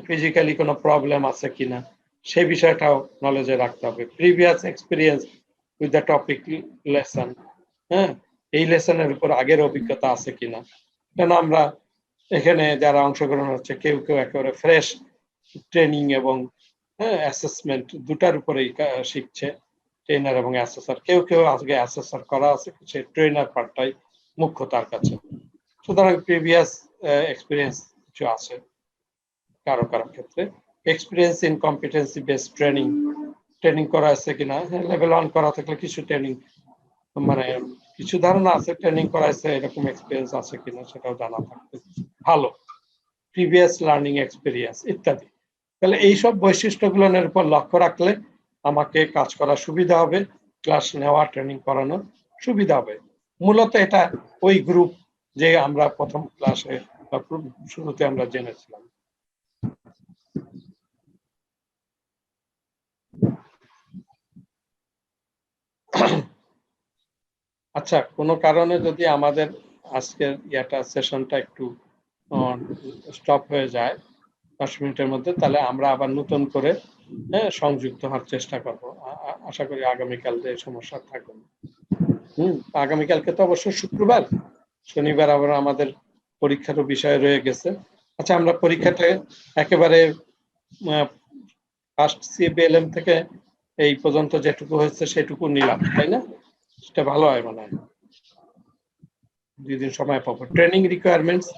ফিজিক্যালি কোনো প্রবলেম আছে কিনা সেই বিষয়টাও নলেজে রাখতে হবে। Previous experience with the topic lesson, এই লেসনের উপর আগের অভিজ্ঞতা আছে কিনা। কেন আমরা এখানে যারা অংশগ্রহণ হচ্ছে কেউ একেবারে ফ্রেশ ট্রেনিং এবং অ্যাসেসমেন্ট দুটার উপরেই শিখছে, ট্রেনার এবং অ্যাসেসর। কেউ আজকে অ্যাসেসর করা আছে, সে ট্রেনার পার্টটাই মুখ্য তার কাছে। সুতরাং প্রিভিয়াস এক্সপিরিয়েন্স কিছু আছে কারো ক্ষেত্রে। Experience in competency based training করা আছে কিনা, লেভেল 1 করা থাকলে কিছু ট্রেনিং মানে কিছু ধারণা আছে, ট্রেনিং করাইছে এরকম এক্সপিরিয়েন্স আছে কিনা সেটাও জানা থাকতে ভালো। প্রিভিয়াস লার্নিং এক্সপিরিয়েন্স ইত্যাদি। তাহলে এইসব বৈশিষ্ট্যগুলোর উপর লক্ষ্য রাখলে আমাকে কাজ করা সুবিধা হবে, ক্লাস নেওয়া, ট্রেনিং করানোর সুবিধা হবে। মূলত এটা ওই গ্রুপ যে আমরা প্রথম ক্লাসে বা শুরুতে আমরা জেনেছিলাম। আচ্ছা, কোনো কারণে যদি আমাদের আজকের সেশনটা একটু স্টপ হয়ে যায় 10 মিনিটের মধ্যে, তাহলে আমরা আবার নতুন করে সংযুক্ত হওয়ার চেষ্টা করব। আশা করি আগামীকাল যে সমস্যা থাকবে না। আগামীকালকে তো অবশ্য শুক্রবার, শনিবার আবার আমাদের পরীক্ষারও বিষয় রয়ে গেছে। আচ্ছা, আমরা পরীক্ষাতে একেবারে ফার্স্ট সিবিএলএম থেকে এই পর্যন্ত যেটুকু হয়েছে সেটুকু নিলাম, তাই না? সেটা ভালো হয় মনে হয়। 2 দিন সময় পাবো। ট্রেনিং রিকোয়ারমেন্টস,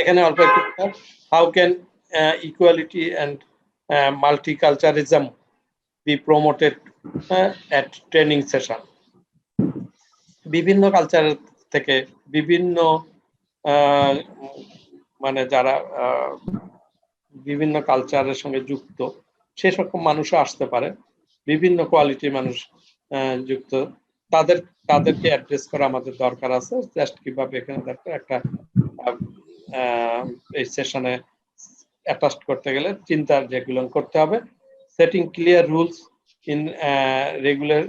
এখানে অল্প একটু how can equality and মাল্টিকালচারিজম B promoted at training session. বিভিন্ন কালচার থেকে বিভিন্ন মানে যারা বিভিন্ন কালচারের সঙ্গে যুক্ত সে সকল মানুষও আসতে পারে, বিভিন্ন কোয়ালিটির মানুষ যুক্ত, তাদেরকে অ্যাড্রেস করা আমাদের দরকার আছে। জাস্ট কিভাবে এখানে একটা এই সেশনে অ্যাটাচ করতে গেলে চিন্তা যেগুলো করতে হবে, setting clear rules in regular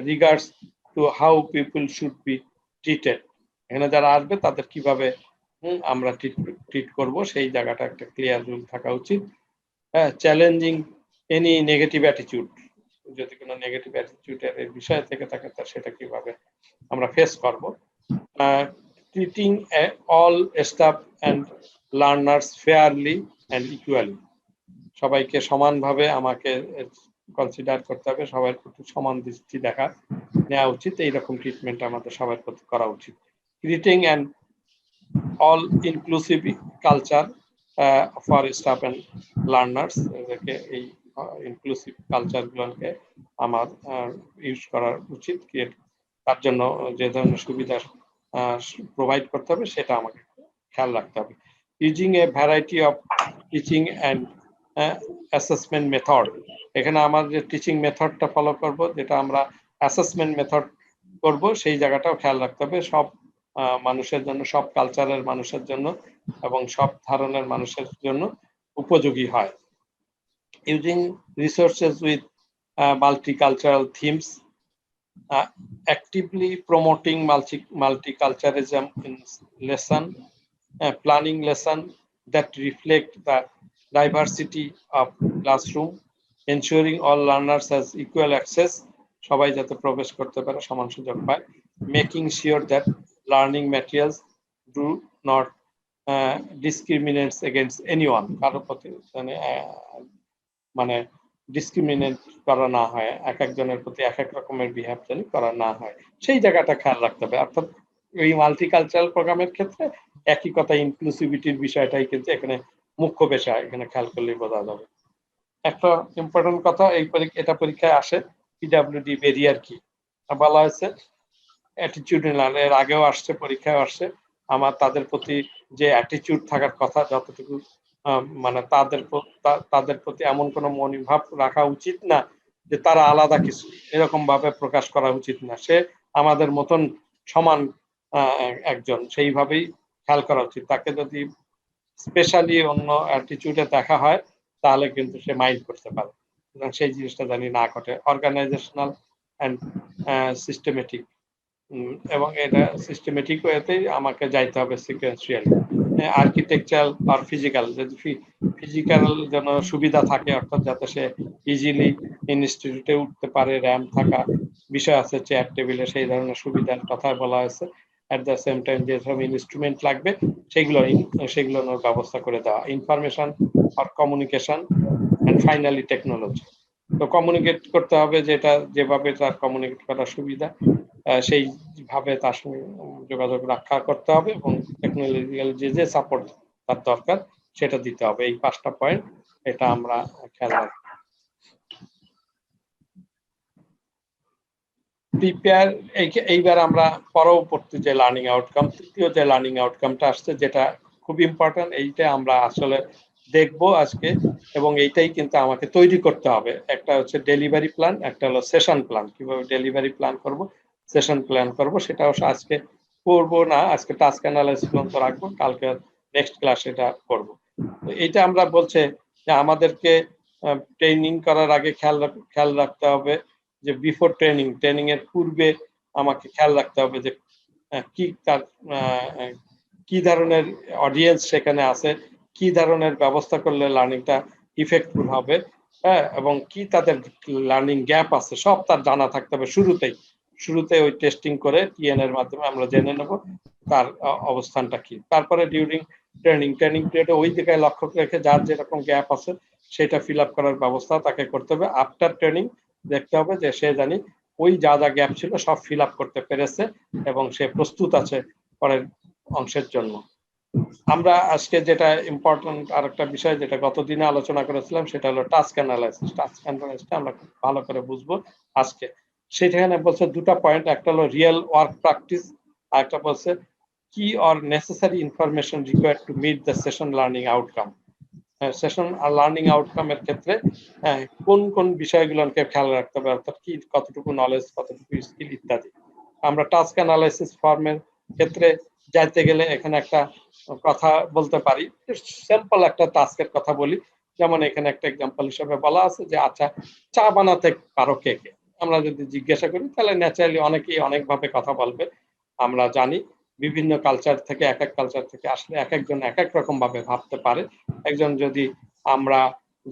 regards to how people should be treated. এখানে যারা আসবে তাদের কিভাবে আমরা ট্রিট করব সেই জায়গাটা একটা ক্লিয়ার রুল থাকা উচিত। চ্যালেঞ্জিং এনি নেগেটিভ অ্যাটিটিউড, যদি কোনো নেগেটিভ অ্যাটিটিউডের বিষয় থেকে থাকে তা সেটা কিভাবে আমরা ফেস করব। Treating all staff and learners fairly and equally, সবাইকে সমানভাবে আমাকে কনসিডার করতে হবে, সবার প্রতি সমান দৃষ্টি দেখা নেওয়া উচিত, এইরকম ট্রিটমেন্ট আমাদের সবার প্রতি করা উচিত। Creating and all inclusive culture for staff and learners, এদেরকে এই ইনক্লুসিভ কালচারগুলোকে আমার ইউজ করা উচিত। তার জন্য যে ধরনের সুবিধা প্রোভাইড করতে হবে সেটা আমাকে খেয়াল রাখতে হবে। Using a variety of teaching and assessment method, এখানে আমার যে টিচিং মেথডটা ফলো করব, যেটা আমরা অ্যাসেসমেন্ট মেথড করব, সেই জায়গাটাও খেয়াল রাখতে হবে। সব মানুষের জন্য, সব কালচারের মানুষের জন্য এবং সব ধরনের মানুষের জন্য উপযোগী হয়। Using resources with multicultural themes, actively promoting multiculturalism in lesson, planning lesson that reflect the diversity of classroom, ensuring all learners has equal access, সবাই যাতে প্রবেশ করতে পারে, সমান সুযোগ পায়, making sure that learning materials do not discriminates against anyone, কারো প্রতি মানে ডিসক্রিমিনেট করা না হয়, এক একজনের প্রতি এক এক রকমের বিহেভ জানি করা না হয়, সেই জায়গাটা খেয়াল রাখতে হবে। অর্থাৎ এই মাল্টিকালচারাল প্রোগ্রামের ক্ষেত্রে একই কথা, ইনক্লুসিভিটির বিষয়টাই কিন্তু এখানে মুখ্য বিষয়, এখানে খেয়াল করলেই বোঝা যাবে। একটা ইম্পর্টেন্ট কথা, এটা পরীক্ষায় আসে, পিডব্লিউডি ব্যারিয়ার কি বলা হয়েছে, অ্যাটিটিউডিনাল, এর আগেও আসছে, পরীক্ষায় আসছে। আমার তাদের প্রতি যে অ্যাটিটিউড থাকার কথা, যতটুকু মানে তাদের প্রতি এমন কোনো মনোভাব রাখা উচিত না যে তারা আলাদা কিছু, এরকম ভাবে প্রকাশ করা উচিত না। সে আমাদের মতন সমান একজন, সেইভাবেই খেয়াল করা উচিত। তাকে যদি স্পেশালি অন্য অ্যাটিটিউডে দেখা হয় তাহলে কিন্তু সে মাইন্ড করতে পারে, সেই জিনিসটা জানি না ঘটে। অর্গানাইজেশনাল অ্যান্ড সিস্টেমেটিক, এবং এটা সিস্টেমেটিক ওয়েতেই আমাকে যাইতে হবে, সিকোয়েন্সিয়ালি। আর্কিটেকচারাল আর ফিজিক্যাল, যদি ফিজিক্যাল যেন সুবিধা থাকে, অর্থাৎ যাতে সে ইজিলি ইনস্টিটিউটে উঠতে পারে, র্যাম্প থাকা বিষয় আছে চেয়ার টেবিলে, সেই ধরনের সুবিধার কথা বলা হয়েছে। অ্যাট দ্য সেম টাইম যে সব ইনস্ট্রুমেন্ট লাগবে সেগুলোর ব্যবস্থা করে দেওয়া। ইনফরমেশন আর কমিউনিকেশন অ্যান্ড ফাইনালি টেকনোলজি, তো কমিউনিকেট করতে হবে, যেটা যেভাবে তার কমিউনিকেট করার সুবিধা সেইভাবে তার সঙ্গে যোগাযোগ রক্ষা করতে হবে, এবং টেকনোলজিক্যাল যে সাপোর্ট তার দরকার সেটা দিতে হবে। এই 5টা পয়েন্ট এটা আমরা খেয়াল রাখবো। প্রিপেয়ার, এইবার আমরা পরবর্তী যে লার্নিং আউটকাম, তৃতীয় যে লার্নিং আউটকামটা আসছে, যেটা খুব ইম্পর্টেন্ট, এইটা আমরা আসলে দেখবো আজকে, এবং এইটাই কিন্তু আমাকে তৈরি করতে হবে। একটা হচ্ছে ডেলিভারি প্ল্যান, একটা হলো সেশন প্ল্যান। কিভাবে ডেলিভারি প্ল্যান করব, সেশন প্ল্যান করব, সেটা অবশ্য আজকে করবো না, আজকে টাস্ক অ্যানালাইসিস পর্যন্ত রাখবো, কালকে নেক্সট ক্লাসে এটা করব। তো এইটা আমরা বলছে যে আমাদেরকে ট্রেনিং করার আগে খেয়াল রাখতে হবে যে বিফোর ট্রেনিং এর পূর্বে আমাকে খেয়াল রাখতে হবে যে কি ধরনের অডিয়েন্স সেখানে আছে, কি ধরনের ব্যবস্থা করলে লার্নিংটা ইফেক্টফুল হবে, হ্যাঁ, এবং কি তাদের লার্নিং গ্যাপ আছে, সব তার জানা থাকতে হবে শুরুতেই। শুরুতে ওই টেস্টিং করে টিএন এর মাধ্যমে আমরা জেনে নেব তার অবস্থানটা কি। তারপরে ডিউরিং ট্রেনিং পিরিয়ডে ওই দিকে লক্ষ্য রেখে যার যেরকম গ্যাপ আছে সেটা ফিল আপ করার ব্যবস্থা তাকে করতে হবে। আফটার ট্রেনিং দেখতে হবে যে সে জানি ওই যা গ্যাপ ছিল সব ফিল আপ করতে পেরেছে এবং সে প্রস্তুত আছে পরের অংশের জন্য। আমরা আজকে যেটা ইম্পর্টেন্ট আরেকটা বিষয় যেটা গতদিনে আলোচনা করেছিলাম সেটা হলো টাস্ক অ্যানালাইসিস। টাস্ক অ্যানালাইসিসটা আমরা খুব ভালো করে বুঝবো আজকে। সেখানে বলছে দুটো পয়েন্ট, একটা হলো রিয়েল ওয়ার্ক প্র্যাকটিস, আর একটা বলছে কি or necessary information required to meet the session learning outcome. Session আর লার্নিং আউটকামের ক্ষেত্রে কোন কোন বিষয়গুলোকে খেয়াল রাখতে হবে, অর্থাৎ কি কতটুকু নলেজ, কতটুকু স্কিল ইত্যাদি। আমরা টাস্ক অ্যানালাইসিস ফর্মের ক্ষেত্রে যাইতে গেলে এখানে একটা কথা বলতে পারি, সিম্পল একটা টাস্কের কথা বলি। যেমন এখানে একটা এক্সাম্পল হিসেবে বলা আছে যে আচ্ছা চা বানাতে পারো কে কে। আমরা যদি জিজ্ঞাসা করি তাহলে ন্যাচারালি অনেকেই অনেকভাবে কথা বলবে। আমরা জানি বিভিন্ন কালচার থেকে এক এক কালচার থেকে আসলে এক একজন এক এক রকম ভাবে ভাবতে পারে। একজন যদি আমরা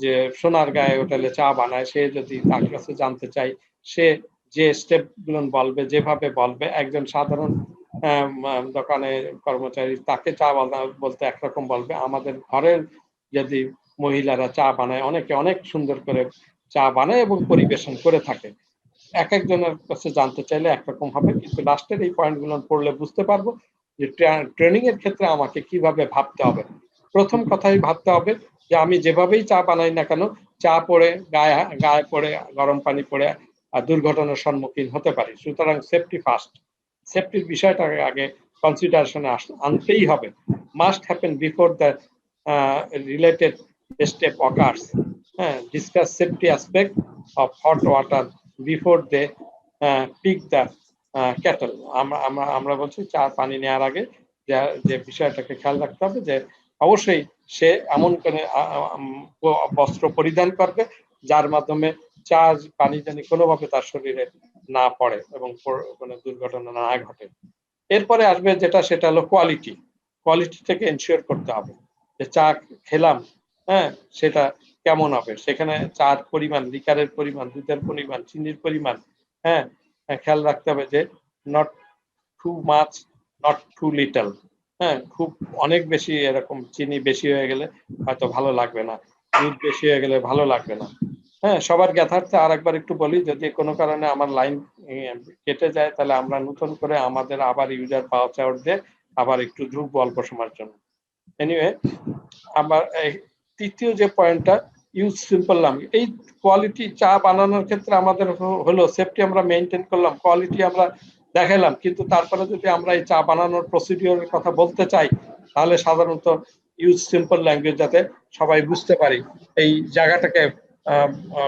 যে সোনারগাঁয়ে হোটেলে চা বানায় সে যদি তার কাছে জানতে চাই, সে যে স্টেপ গুলো বলবে যেভাবে বলবে, একজন সাধারণ দোকানে কর্মচারী তাকে চা বলতে একরকম বলবে। আমাদের ঘরের যদি মহিলারা চা বানায় অনেকে অনেক সুন্দর করে চা বানায় এবং পরিবেশন করে থাকে। এক একজনের কাছে জানতে চাইলে একরকম হবে, কিন্তু লাস্টের এই পয়েন্টগুলো পড়লে বুঝতে পারবো যে ট্রেনিং এর ক্ষেত্রে আমাকে কিভাবে ভাবতে হবে। প্রথম কথাই ভাবতে হবে যে আমি যেভাবেই চা বানাই না কেন চা পড়ে গায়ে পড়ে গরম পানি পড়ে দুর্ঘটনার সম্মুখীন হতে পারি। সুতরাং সেফটি ফার্স্ট, সেফটির বিষয়টাকে আগে কনসিডারেশনে আনতেই হবে। Must happen before the related step occurs. Discuss safety aspect of hot water before they pick the kettle. আমরা বলছি চা পানি নেওয়ার আগে যে বিষয়টাকে খেয়াল রাখতে হবে যে অবশ্যই সে এমন করে বস্ত্র পরিধান করবে যার মাধ্যমে চা পানি জানি কোনোভাবে তার শরীরে না পড়ে এবং কোনো দুর্ঘটনা না ঘটে। এরপরে আসবে যেটা সেটা হলো কোয়ালিটি। কোয়ালিটিটাকে এনশিওর করতে হবে যে চা খেলাম সেটা কেমন হবে। সেখানে চার পরিমাণ, লিকারের পরিমাণ, দুধের পরিমাণ, চিনির পরিমাণ খেয়াল রাখতে হবে যে not too much, not too little. খুব অনেক বেশি এরকম চিনি বেশি হয়ে গেলে হয়তো ভালো লাগবে না, দুধ বেশি হয়ে গেলে ভালো লাগবে না। সবার জ্ঞাতার্থে আর একবার একটু বলি, যদি কোনো কারণে আমার লাইন কেটে যায় তাহলে আমরা নতুন করে আমাদের আবার ইউজার পাসওয়ার্ড দিয়ে আবার একটু ঢুকবো অল্প সময়ের জন্য। এনিওয়ে, আবার তৃতীয় যে পয়েন্টটা ইউজ সিম্পল ল্যাঙ্গুয়েজ। এই কোয়ালিটি চা বানানোর ক্ষেত্রে আমাদের হলো সেফটি আমরা মেনটেন করলাম, কোয়ালিটি আমরা দেখালাম, কিন্তু তারপরে যদি আমরা এই চা বানানোর প্রসিডিওরের কথা বলতে চাই তাহলে সাধারণত ইউজ সিম্পল ল্যাঙ্গুয়েজ যাতে সবাই বুঝতে পারি এই জায়গাটাকে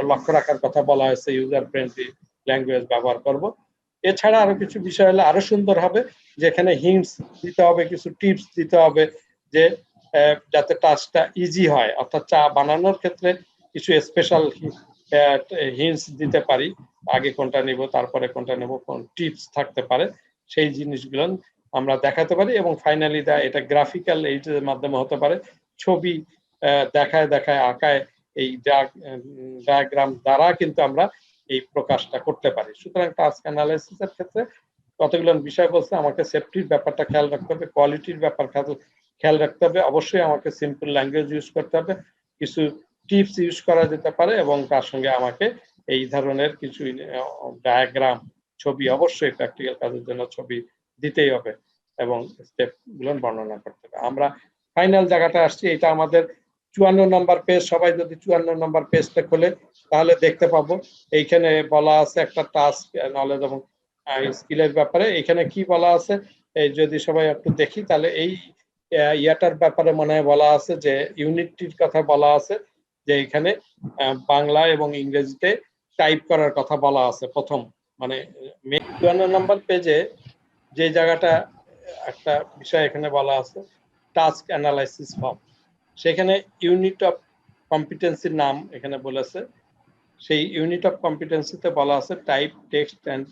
লক্ষ্য রাখার কথা বলা হয়েছে, ইউজার ফ্রেন্ডলি ল্যাঙ্গুয়েজ ব্যবহার করব। এছাড়া আরো কিছু বিষয় হলে আরো সুন্দর হবে, যেখানে হিন্টস দিতে হবে, কিছু টিপস দিতে হবে যে যাতে টাস্কটা ইজি হয়। অর্থাৎ চা বানানোর ক্ষেত্রে কিছু স্পেশাল হিন্টস দিতে পারি, আগে কোনটা নেব তারপরে কোনটা নেব, কোন টিপস থাকতে পারে সেই জিনিসগুলো আমরা দেখাতে পারি। এবং ফাইনালি এটা গ্রাফিক্যাল এইটার মাধ্যমে হতে পারে, ছবি দেখায় দেখায় আঁকায় এই ডায়াগ্রাম দ্বারা কিন্তু আমরা এই প্রকাশটা করতে পারি। সুতরাং টাস্ক অ্যানালাইসিসের ক্ষেত্রে কতগুলো বিষয় বলছে, আমাকে সেফটির ব্যাপারটা খেয়াল রাখতে হবে, কোয়ালিটির ব্যাপার খেয়াল রাখতে হবে, অবশ্যই আমাকে সিম্পল ল্যাঙ্গুয়েজ ইউজ করতে হবে, কিছু টিপস ইউজ করা যেতে পারে এবং তার সঙ্গে আমাকে এই ধরনের কিছু ডায়াগ্রাম, ছবি, অবশ্যই প্র্যাকটিক্যাল কাজের জন্য ছবি দিতেই হবে এবং স্টেপ গুলো বর্ণনা করতে হবে। আমরা ফাইনাল জায়গাটা আসছি, এটা আমাদের 54 নম্বর পেজ। সবাই যদি 54 নম্বর পেজটা খোলে তাহলে দেখতে পাবো এইখানে বলা আছে একটা টাস্ক নলেজ এবং স্কিলের ব্যাপারে। এখানে কি বলা আছে এই যদি সবাই একটু দেখি তাহলে এই ইয়াটার ব্যাপারে মনে হয় বলা আছে যে ইউনিটটির কথা বলা আছে, যে এখানে বাংলা এবং ইংরেজিতে টাইপ করার কথা বলা আছে প্রথম, মানে 54 নম্বর পেজে যে জায়গাটা একটা বিষয় এখানে বলা আছে টাস্ক অ্যানালাইসিস ফর্ম, সেখানে ইউনিট অফ কম্পিটেন্সির নাম এখানে বলেছে। সেই ইউনিট অফ কম্পিটেন্সিতে বলা আছে type text and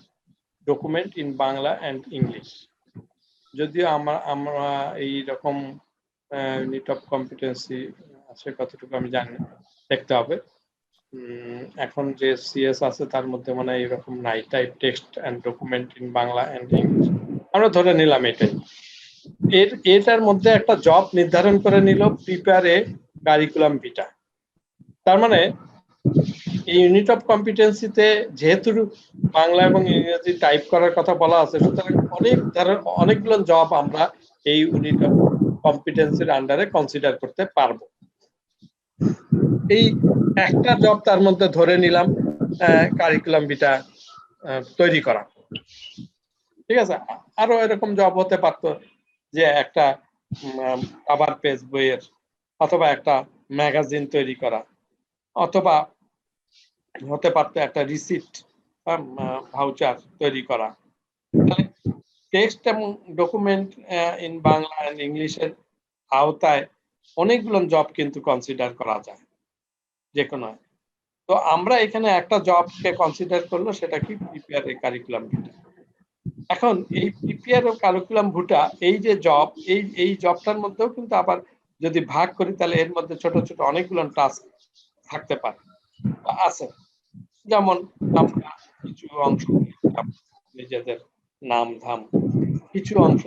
document in Bangla and English. যদিও আমরা এই রকম ইউনিট অফ কম্পিটেন্সি আছে কতটুকু আমি জানি, দেখতে হবে। এখন যে সিএস আছে তার মধ্যে মানে এরকম নাই, type text and document in Bangla and English, আমরা ধরে নিলাম এটাই। এটার মধ্যে একটা জব নির্ধারণ করে নিল প্রিপেয়ার এ কারিকুলাম ভিটা। তার মানে এই ইউনিট অফ কম্পিটেন্সিতে যেহেতু বাংলা এবং ইংরেজি টাইপ করার কথা বলা আছে, সুতরাং অনেকগুলো জব আমরা এই ইউনিট অফ কম্পিটেন্সির আন্ডারে কনসিডার করতে পারবো। এই একটা জব তার মধ্যে ধরে নিলাম কারিকুলাম ভিটা তৈরি করা, ঠিক আছে। আরো এরকম জব হতে পারতো যে একটা কভার পেজ বইয়ের, অথবা একটা ম্যাগাজিন তৈরি করা, অথবা হতে পারতো একটা রিসিট ভাউচার তৈরি করা। টেক্সট এবং ডকুমেন্ট ইন বাংলা এন্ড ইংলিশের আওতায় অনেকগুলো জব কিন্তু কনসিডার করা যায় যে কোনো। তো আমরা এখানে একটা জবকে কনসিডার করলো, সেটা কি প্রিপেয়ার এ কারিকুলাম ভিটা। এখন এই প্রিপেয়ার ও কারিকুলাম ভিটা, এই যে জব, এই জবটার মধ্যেও কিন্তু আবার যদি ভাগ করি তাহলে এর মধ্যে ছোট ছোট অনেকগুলো টাস্ক থাকতে পারে, আছে। যেমন আমরা কিছু অংশ নিজেদের নাম ধাম, কিছু অংশ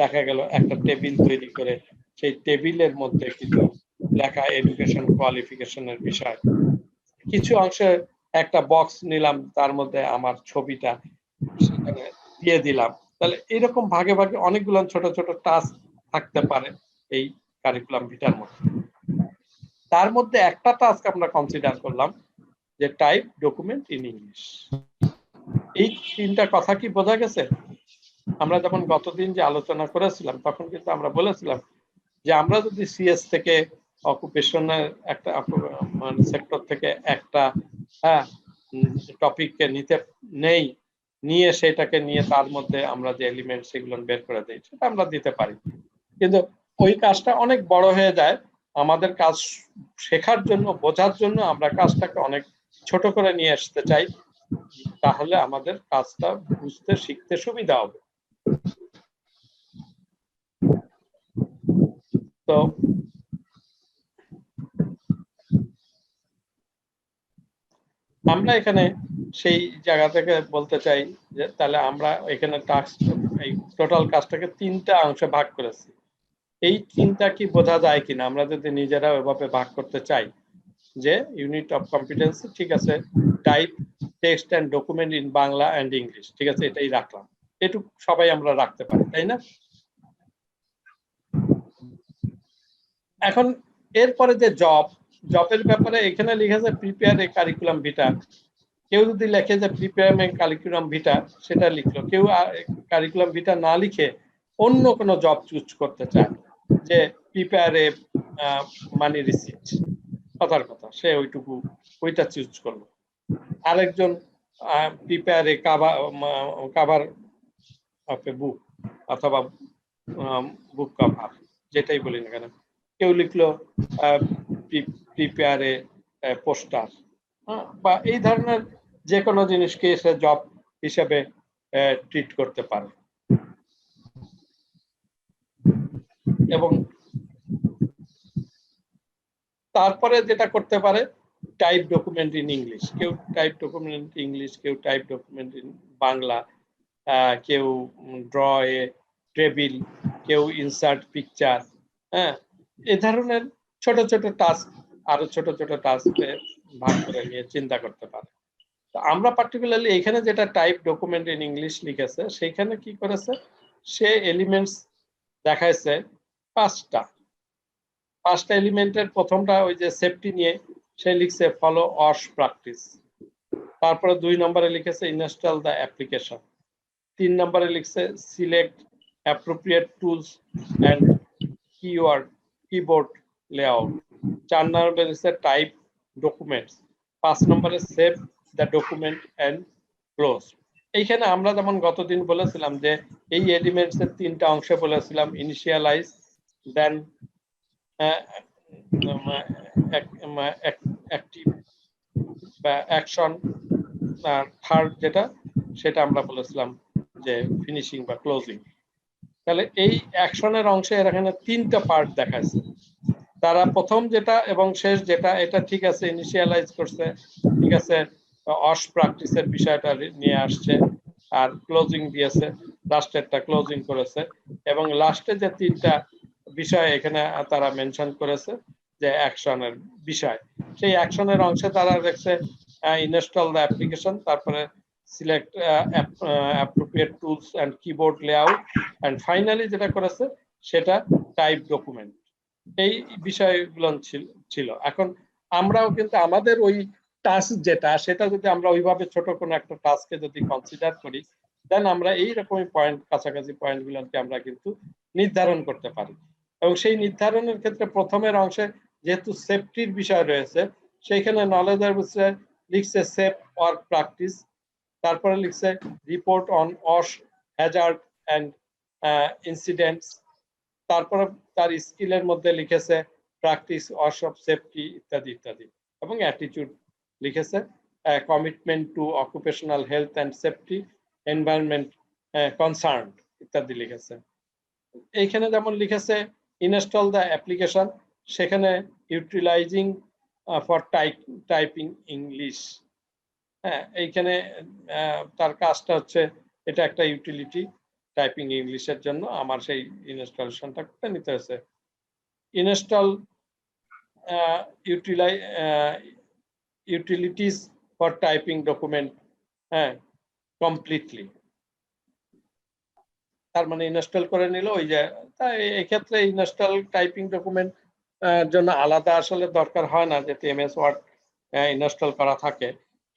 দেখা গেল একটা টেবিল তৈরি করে সেই টেবিলের মধ্যে কিছু লেখা এডুকেশন কোয়ালিফিকেশনের বিষয়, কিছু অংশে একটা বক্স নিলাম, তার মধ্যে আমার ছবিটা সেখানে দিয়ে দিলাম। তাহলে এরকম ভাগে ভাগে অনেকগুলো ছোট ছোট টাস্ক থাকতে পারে এই কারিকুলাম ভিটার মধ্যে। তার মধ্যে একটা টাস্ক আমরা কনসিডার করলাম যে টাইপ ডকুমেন্ট ইন ইংলিশ। এই তিনটা কথা কি বোঝা গেছে? আমরা যখন গতদিন যে আলোচনা করেছিলাম তখন কিন্তু আমরা বলেছিলাম যে আমরা যদি সিএস থেকে অকুপেশনের একটা সেক্টর থেকে একটা টপিককে নিয়ে সেটাকে নিয়ে তার মধ্যে আমরা যে এলিমেন্ট সেগুলো বের করে দিই, সেটা আমরা দিতে পারি। কিন্তু ওই কাজটা অনেক বড় হয়ে যায়। আমাদের কাজ শেখার জন্য, বোঝার জন্য আমরা কাজটাকে অনেক ছোট করে নিয়ে আসতে চাই, তাহলে আমাদের কাজটা বুঝতে শিখতে সুবিধা হবে। তো আমরা এখানে সেই জায়গা থেকে বলতে চাই যে তাহলে আমরা এখানে টাস্ক, এই টোটাল কাজটাকে তিনটা অংশে ভাগ করেছি। এই তিনটা কি বোঝা যায় কিনা আমরা যদি নিজেরা ওইভাবে ভাগ করতে চাই, যে ইউনিট অফ কম্পিটেন্সি, ঠিক আছে, type text and document in Bangla and English, ঠিক আছে, এটাই রাখলাম। এটুকু সবাই আমরা রাখতে পারি, তাই না? এখন এরপরে যে জবের ব্যাপারে এখানে লিখেছে প্রিপেয়ার এ কারিকুলাম ভিটা। কেউ যদি লেখে যে প্রিপেয়ার এ কারিকুলাম ভিটা, সেটা লিখলো। কেউ কারিকুলাম ভিটা না লিখে অন্য কোনো জব চুজ করতে চায়, যে প্রিপেয়ার এ মানি রিসিট, কথার কথা, সে ওইটা চুজ করলো। আরেকজন প্রিপেয়ার এ কাভার অফ এ বুক, অথবা বুক কভার, যেটাই বলি না কেন। কেউ লিখলো প্রিপেয়ার এ পোস্টার, বা এই ধরনের যে কোনো জিনিসকে সে জব হিসেবে ট্রিট করতে পারে। এবং তারপরে যেটা করতে পারে, টাইপ ডকুমেন্ট ইন ইংলিশ, কেউ টাইপ ডকুমেন্ট ইংলিশ, কেউ টাইপ ডকুমেন্ট ইন বাংলা, কেউ ড্র এ টেবিল, কেউ ইনসার্ট পিকচার, এ ধরনের ছোট ছোট টাস্ক, আরো ছোট ছোট টাস্কে ভাগ করে নিয়ে চিন্তা করতে পারে। তো আমরা পার্টিকুলারলি এখানে যেটা টাইপ ডকুমেন্ট ইন ইংলিশ লিখেছে, সেইখানে কি করেছে, সে এলিমেন্টস দেখাইছে পাঁচটা এলিমেন্টের প্রথমটা ওই যে সেফটি নিয়ে সে লিখছে ফলো ওয়াশ প্র্যাকটিস। তারপরে 2 নম্বরে লিখেছে ইনস্টল দ্য অ্যাপ্লিকেশন। 3 নম্বরে লিখছে select appropriate tools and keyboard layout. 4 নম্বরে লিখছে টাইপ ডকুমেন্টস। 5 নম্বরে save the document and close. এইখানে আমরা যেমন গতদিন বলেছিলাম যে এই এলিমেন্টস এর তিনটা অংশে বলেছিলাম, ইনিশিয়ালাইজ, দেন অ্যাক্টিভ বা অ্যাকশন, থার্ড যেটা সেটা আমরা বলেছিলাম যে ফিনিশিং বা ক্লোজিং। তাহলে এই অ্যাকশনের অংশে এখানে তিনটা পার্ট দেখাচ্ছে। তারা প্রথম যেটা এবং শেষ যেটা এটা ঠিক আছে, ইনিশিয়ালাইজ করছে, ঠিক আছে, অস প্র্যাকটিসের বিষয়টা নিয়ে আসছে, আর ক্লোজিং দিয়েছে, লাস্টেরটা ক্লোজিং করেছে, এবং লাস্টে যে তিনটা বিষয় এখানে তারা মেনশন করেছে যে অ্যাকশনের বিষয়, সেই অ্যাকশনের অংশে তারা দেখছে ইনস্টল দ্য অ্যাপ্লিকেশন, তারপরে select appropriate tools and keyboard layout, and finally যেটা করেছে সেটা টাইপ ডকুমেন্ট। এই বিষয়গুলো ছিল। এখন আমরাও কিন্তু আমাদের ওই টাস্ক যেটা, সেটা যদি আমরা ওইভাবে ছোট কোনো একটা টাস্ককে যদি কনসিডার করি, দেন আমরা এইরকমই পয়েন্ট, কাছাকাছি পয়েন্টগুলোকে আমরা কিন্তু নির্ধারণ করতে পারি। এবং সেই নির্ধারণের ক্ষেত্রে প্রথমের অংশে যেহেতু সেফটির বিষয় রয়েছে, সেইখানে নলেজের বিষয়ে লিখছে সেফ ওয়ার্ক প্র্যাকটিস, তারপরে লিখছে রিপোর্ট অন অস হ্যাজার্ড অ্যান্ড ইনসিডেন্টস, তারপরে তার স্কিলের মধ্যে লিখেছে প্র্যাকটিস অস অফ সেফটি ইত্যাদি ইত্যাদি, এবং অ্যাটিটিউড লিখেছে commitment to occupational health and safety, environment concern ইত্যাদি লিখেছে। এইখানে যেমন লিখেছে ইনস্টল দ্য অ্যাপ্লিকেশন, সেখানে ইউটিলাইজিং ফর টাইপিং ইংলিশ। হ্যাঁ, এইখানে তার কাজটা হচ্ছে, এটা একটা ইউটিলিটি টাইপিং ইংলিশের জন্য, আমার সেই ইনস্টলেশনটা করতে নিতে হয়েছে। Install utilities for typing document, হ্যাঁ, কমপ্লিটলি, তার মানে ইনস্টল করে নিল। ওই যে তাই এক্ষেত্রে ইনস্টল টাইপিং ডকুমেন্ট জন্য আলাদা আসলে দরকার হয় না, যেহেতু এমএস ওয়ার্ড ইনস্টল করা থাকে,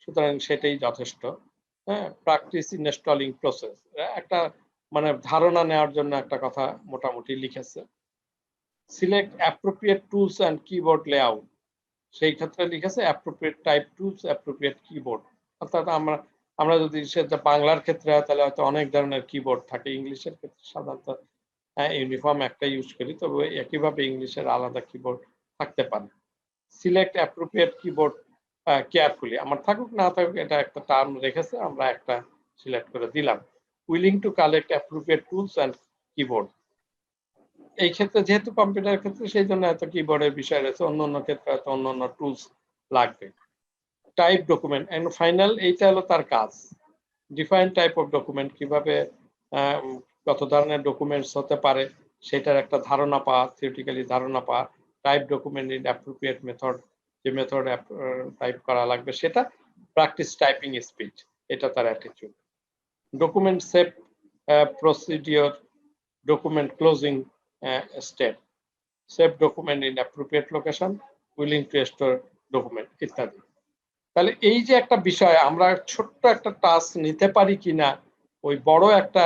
সুতরাং সেটাই যথেষ্ট। হ্যাঁ, প্র্যাকটিস ইনস্টলিং প্রসেস, একটা মানে ধারণা নেওয়ার জন্য একটা কথা মোটামুটি লিখেছে। Select appropriate tools and keyboard layout, সেই ক্ষেত্রে লিখেছে appropriate type tools, appropriate keyboard. অর্থাৎ আমরা যদি সেটা বাংলার ক্ষেত্রে হয় তাহলে হয়তো অনেক ধরনের কিবোর্ড থাকে, ইংলিশের ক্ষেত্রে সাধারণত ইউনিফর্ম একটা ইউজ করি, তবে একইভাবে ইংলিশের আলাদা কিবোর্ড থাকতে পারে। সিলেক্ট অ্যাপ্রোপ্রিয়েট কিবোর্ড কেয়ারফুলি, আমার থাকুক না থাকুক এটা একটা টার্ম রেখেছে, আমরা একটা সিলেক্ট করে দিলাম। Willing to collect appropriate tools and keyboard, এই ক্ষেত্রে যেহেতু কম্পিউটার ক্ষেত্রে সেই জন্য এত কিবোর্ডের বিষয় রয়েছে, অন্য অন্য ক্ষেত্রে হয়তো অন্য অন্য টুলস লাগবে। টাইপ ডকুমেন্ট এন্ড ফাইনাল, এইটা হলো তার কাজ। ডিফাইন টাইপ অফ ডকুমেন্ট, কিভাবে কত ধরনের ডকুমেন্টস হতে পারে সেটার একটা ধারণা পাওয়া, থিওরিটিক্যালি ধারণা পাওয়া। Type document in appropriate method, যে মেথড টাইপ করা লাগবে সেটা। প্র্যাকটিস টাইপিং স্পিড, এটা তার attitude. Document save procedure, document closing step, save document in appropriate location, willing to store document ইত্যাদি। তাহলে এই যে একটা বিষয়, আমরা ছোট্ট একটা টাস্ক নিতে পারি কিনা, ওই বড় একটা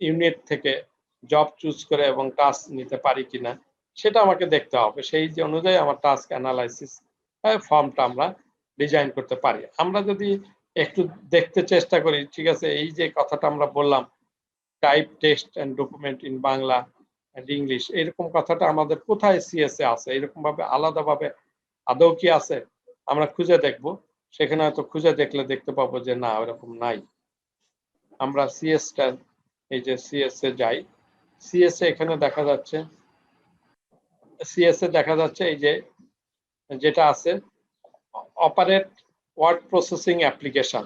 ইউনিট থেকে জব চুজ করে এবং টাস্ক নিতে পারি কিনা সেটা আমাকে দেখতে হবে। সেই যে অনুযায়ী আমার টাস্ক অ্যানালাইসিস ফর্মটা আমরা ডিজাইন করতে পারি। আমরা যদি একটু দেখতে চেষ্টা করি, ঠিক আছে, এই যে কথাটা আমরা বললাম type text and document in Bangla and English, এরকম কথাটা আমাদের কোথায় সিএস এ আছে, এরকম ভাবে আলাদাভাবে আদৌ কি আছে, আমরা খুঁজে দেখব। সেখানে হয়তো খুঁজে দেখলে দেখতে পাবো যে না, ওরকম নাই। আমরা সিএস টা, এই যে সিএস এ যাই, সিএস এ এখানে দেখা যাচ্ছে, সিএস এ দেখা যাচ্ছে এই যে যেটা আছে অপারেট ওয়ার্ড প্রসেসিং অ্যাপ্লিকেশন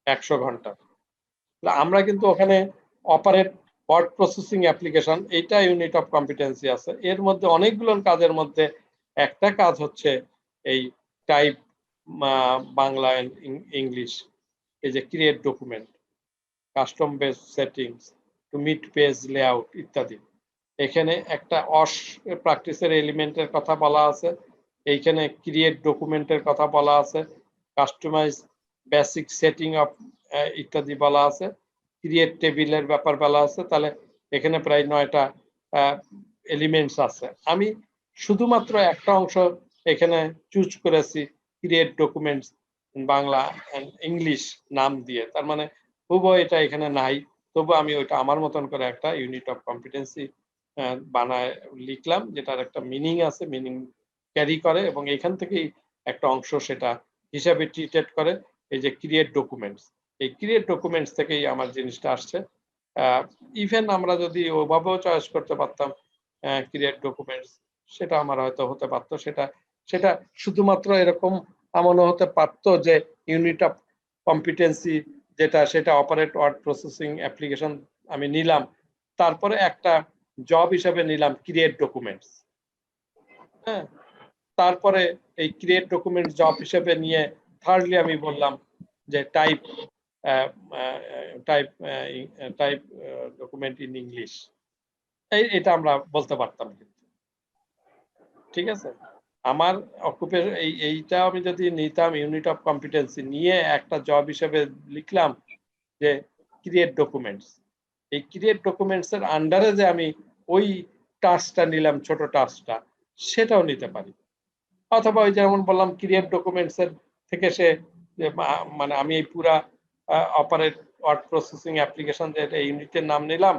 100 ঘন্টা। আমরা কিন্তু ওখানে অপারেট ওয়ার্ড প্রসেসিং অ্যাপ্লিকেশন, এইটা ইউনিট অফ কম্পিটেন্সি আছে। এর মধ্যে অনেকগুলো কাজের মধ্যে একটা কাজ হচ্ছে এই টাইপ বাংলা এন্ড ইংলিশ, এই যে create document, custom base settings to meet page layout ইত্যাদি। এখানে একটা অস প্র্যাকটিসের এলিমেন্টের কথা বলা আছে, এইখানে ক্রিয়েট ডকুমেন্টের কথা বলা আছে, কাস্টমাইজ বেসিক সেটিং অফ ইত্যাদি বলা আছে, ক্রিয়েট টেবিলের ব্যাপার বলা আছে। তাহলে এখানে প্রায় 9টা এলিমেন্টস আছে। আমি শুধুমাত্র একটা অংশ এখানে চুজ করেছি, create documents Bangla and English নাম দিয়ে, তার মানে হুবহু এটা এখানে নাই, তবু আমি ওইটা আমার মতন করে একটা ইউনিট অফ কম্পিটেন্সি বানায় লিখলাম, যেটার একটা মিনিং আছে, মিনিং ক্যারি করে, এবং এখান থেকেই একটা অংশ সেটা হিসাবে ট্রিটেড করে। এই যে ক্রিয়েট ডকুমেন্টস, এই ক্রিয়েট ডকুমেন্টস থেকেই আমার জিনিসটা আসছে। ইভেন আমরা যদি ওভাবেও চয়েস করতে পারতাম ক্রিয়েট ডকুমেন্টস, সেটা আমার হয়তো হতে পারতো। সেটা সেটা শুধুমাত্র এরকম এমনও হতে পারতো যে ইউনিট অফ কম্পিটেন্সি যেটা, সেটা অপারেট ওয়ার্ড প্রসেসিং অ্যাপ্লিকেশন আমি নিলাম, তারপরে একটা জব হিসেবে নিলাম ক্রিয়েট ডকুমেন্টস। হ্যাঁ, তারপরে এই ক্রিয়েট ডকুমেন্ট জব হিসেবে নিয়ে থার্ডলি আমি বললাম যে type type type document in English, এটা আমরা বলতে পারতাম। কিন্তু ঠিক আছে, আমার অকুপেশন এইটা আমি যদি নিতাম ইউনিট অফ কম্পিটেন্সি নিয়ে একটা জব হিসেবে লিখলাম যে ক্রিয়েট ডকুমেন্টস, এই ক্রিয়েট ডকুমেন্টস এর আন্ডারে যে আমি ওই টাস্কটা নিলাম, ছোট টাস্কটা, সেটাও নিতে পারি। অথবা ওই যেমন বললাম ক্রিয়েট ডকুমেন্টস এর থেকে সে মানে আমি এই পুরা অপারেট ওয়ার্ড প্রসেসিং অ্যাপ্লিকেশন যে ইউনিটের নাম নিলাম,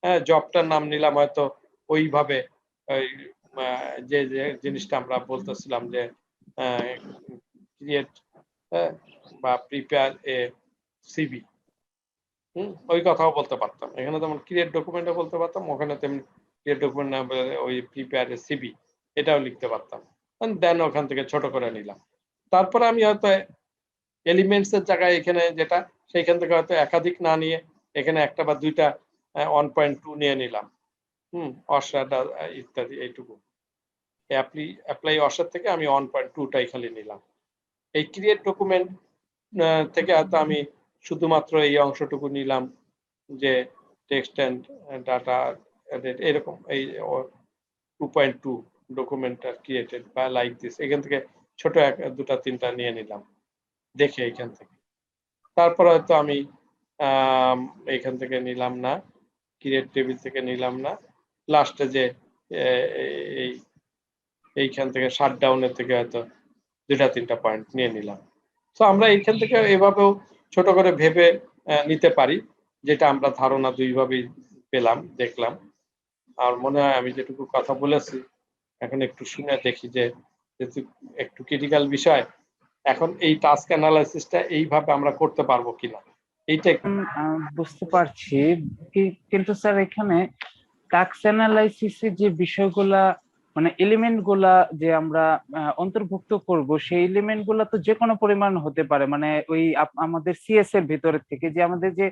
হ্যাঁ, জবটার নাম নিলাম হয়তো ওইভাবে, ওই যে যে জিনিসটা আমরা বলতেছিলাম যে ক্রিয়েট বা প্রিপেয়ার এ সিভি, ওই কথাও বলতে পারতাম। এখানে যেমন ক্রিয়েট ডকুমেন্টও বলতে পারতাম, ওখানে তেমনি ক্রিয়েট ডকুমেন্ট না বলে ওই প্রিপেয়ার এ সিভি এটাও লিখতে পারতাম। দেন ওখান থেকে ছোট করে নিলাম। তারপরে আমি হয়তো এলিমেন্টস এর জায়গায় এখানে যেটা, সেইখান থেকে হয়তো একাধিক না নিয়ে এখানে একটা বা দুইটা 1.2 নিয়ে নিলাম, অসাটা ইত্যাদি, এইটুকু অ্যাপ্লাই অসার থেকে আমি 1.2টাই খালি নিলাম। এই ক্রিয়েট ডকুমেন্ট থেকে হয়তো আমি শুধুমাত্র এই অংশটুকু নিলাম যে টেক্সট এন্ড ডাটা এরকম, এই 2.2 ডকুমেন্ট আর ক্রিয়েটেড বা লাইক দিস, এখান থেকে ছোট দুটা তিনটা নিয়ে নিলাম দেখে এইখান থেকে। তারপর হয়তো আমি এইখান থেকে নিলাম না, ক্রিয়েট টেবিল থেকে নিলাম না, লাস্টে যে এইখান থেকে শাটডাউনের থেকে হয়তো দুটা তিনটা পয়েন্ট নিয়ে নিলাম। তো আমরা এইখান থেকে এভাবেও ছোট করে ভেবে নিতে পারি, যেটা আমরা ধারণা দুইভাবেই পেলাম, দেখলাম। আর মনে হয় আমি যেটুকু কথা বলেছি এখন একটু শুনে দেখি যে যেহেতু একটু ক্রিটিক্যাল বিষয়, এখন এই টাস্ক অ্যানালাইসিসটা এইভাবে আমরা করতে পারবো কিনা এইটা বুঝতে পারছি। কিন্তু স্যার এখানে টাস্ক অ্যানালাইসিসের যে বিষয়গুলা, মানে এলিমেন্ট গুলা যে আমরা অন্তর্ভুক্ত করব, সেই এলিমেন্ট গুলা তো যে কোনো পরিমাণ হতে পারে। মানে ওই আমাদের সিএস এর ভিতরে থেকে যে আমাদের যে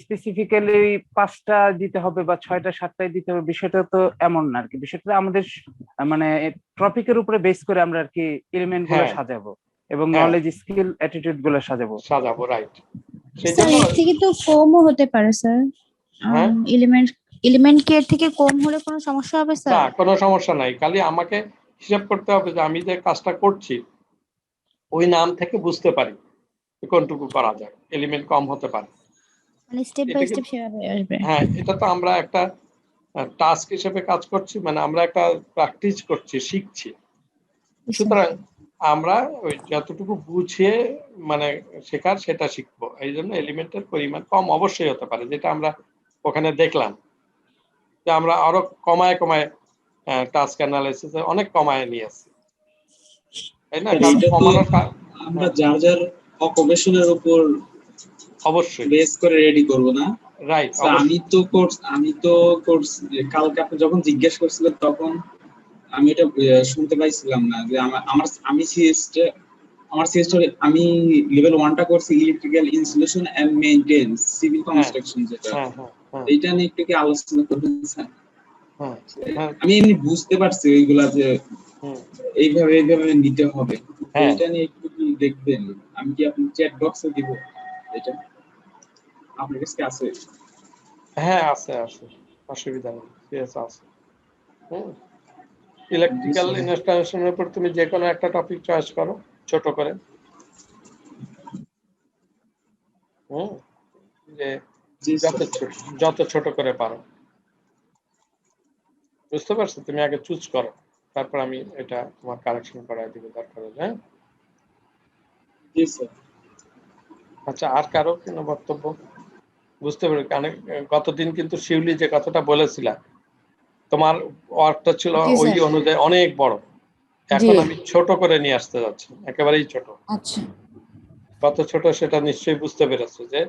স্পেসিফিক্যালি 5টা দিতে হবে বা 6টা 7টাই দিতে হবে, বিষয়টা তো এমন না আর কি। বিষয়টা আমাদের মানে টপিকের উপরে বেস করে আমরা আর কি এলিমেন্ট গুলো সাজাবো এবং নলেজ স্কিল অ্যাটিটিউড গুলো সাজাবো। রাইট। স্যার এর থেকে তো কমও হতে পারে স্যার, এলিমেন্ট কি এর থেকে কম হলে কোনো সমস্যা হবে স্যার? না, কোনো সমস্যা নাই, খালি আমাকে হিসাব করতে হবে যে আমি যে কাজটা করছি ওই নাম থেকে বুঝতে পারি কোনটুকু করা যায়, এলিমেন্ট কম হতে পারে, মানে স্টেপ বাই স্টেপ সেভাবে আসবে। হ্যাঁ, এটা তো আমরা একটা টাস্ক হিসেবে কাজ করছি, মানে আমরা একটা প্র্যাকটিস করছি, শিখছি। সুতরাং আমরা ওই যতটুকু বুঝিয়ে মানে শেখার সেটা শিখবো, এই জন্য এলিমেন্টের পরিমাণ কম অবশ্যই হতে পারে, যেটা আমরা ওখানে দেখলাম যে আমরা আরো কমায় কমায় টাস্ক অ্যানালাইসিস অনেক কমায় নিয়ে আসছি, তাই না? আমরা যার যার অকুপেশনের উপর অবশ্যই বেস করে রেডি করব না, রাইট? আমি তো কোর্স কালকে আপনি যখন জিজ্ঞেস করছিলেন তখন আমি এটা শুনতে পাইছিলাম না যে আমি আমি লেভেল 1টা করছি electrical installation and maintenance civil construction, যেটা এইটা নিয়ে একটু কি আলোচনা করবেন স্যার? আমি এমনি বুঝতে পারছি ওইগুলা যে এইভাবে নিতে হবে, এটা নিয়ে একটু কি দেখবেন? আমি কি আপনি চ্যাট বক্সে দিব এটা? আপনার কাছে আছে? হ্যাঁ, আছে, অসুবিধা নেই, সিএস আছে। ইলেকট্রিক্যাল ইনস্টলেশনের উপর তুমি যে কোনো একটা টপিক চয়েস করো ছোট করে, যে যত ছোট করে পারো, বুঝতে পারছো? তুমি আগে চুজ করো, তারপর আমি এটা তোমার কারেকশন করাই দিব দরকার হলে। হ্যাঁ, জি স্যার। আচ্ছা, আর কারো কোনো বক্তব্য? বুঝতে পারি, গতদিন কিন্তু শিউলি যে কথাটা বলেছিলা, তোমার ওয়ার্কটা ছিল ওই অনুযায়ী অনেক বড়, এখন আমি ছোট করে নিয়ে আসতে যাচ্ছি, একেবারেই ছোট। আচ্ছা, কত ছোট সেটা নিশ্চয়ই বুঝতে পেরেছো, যে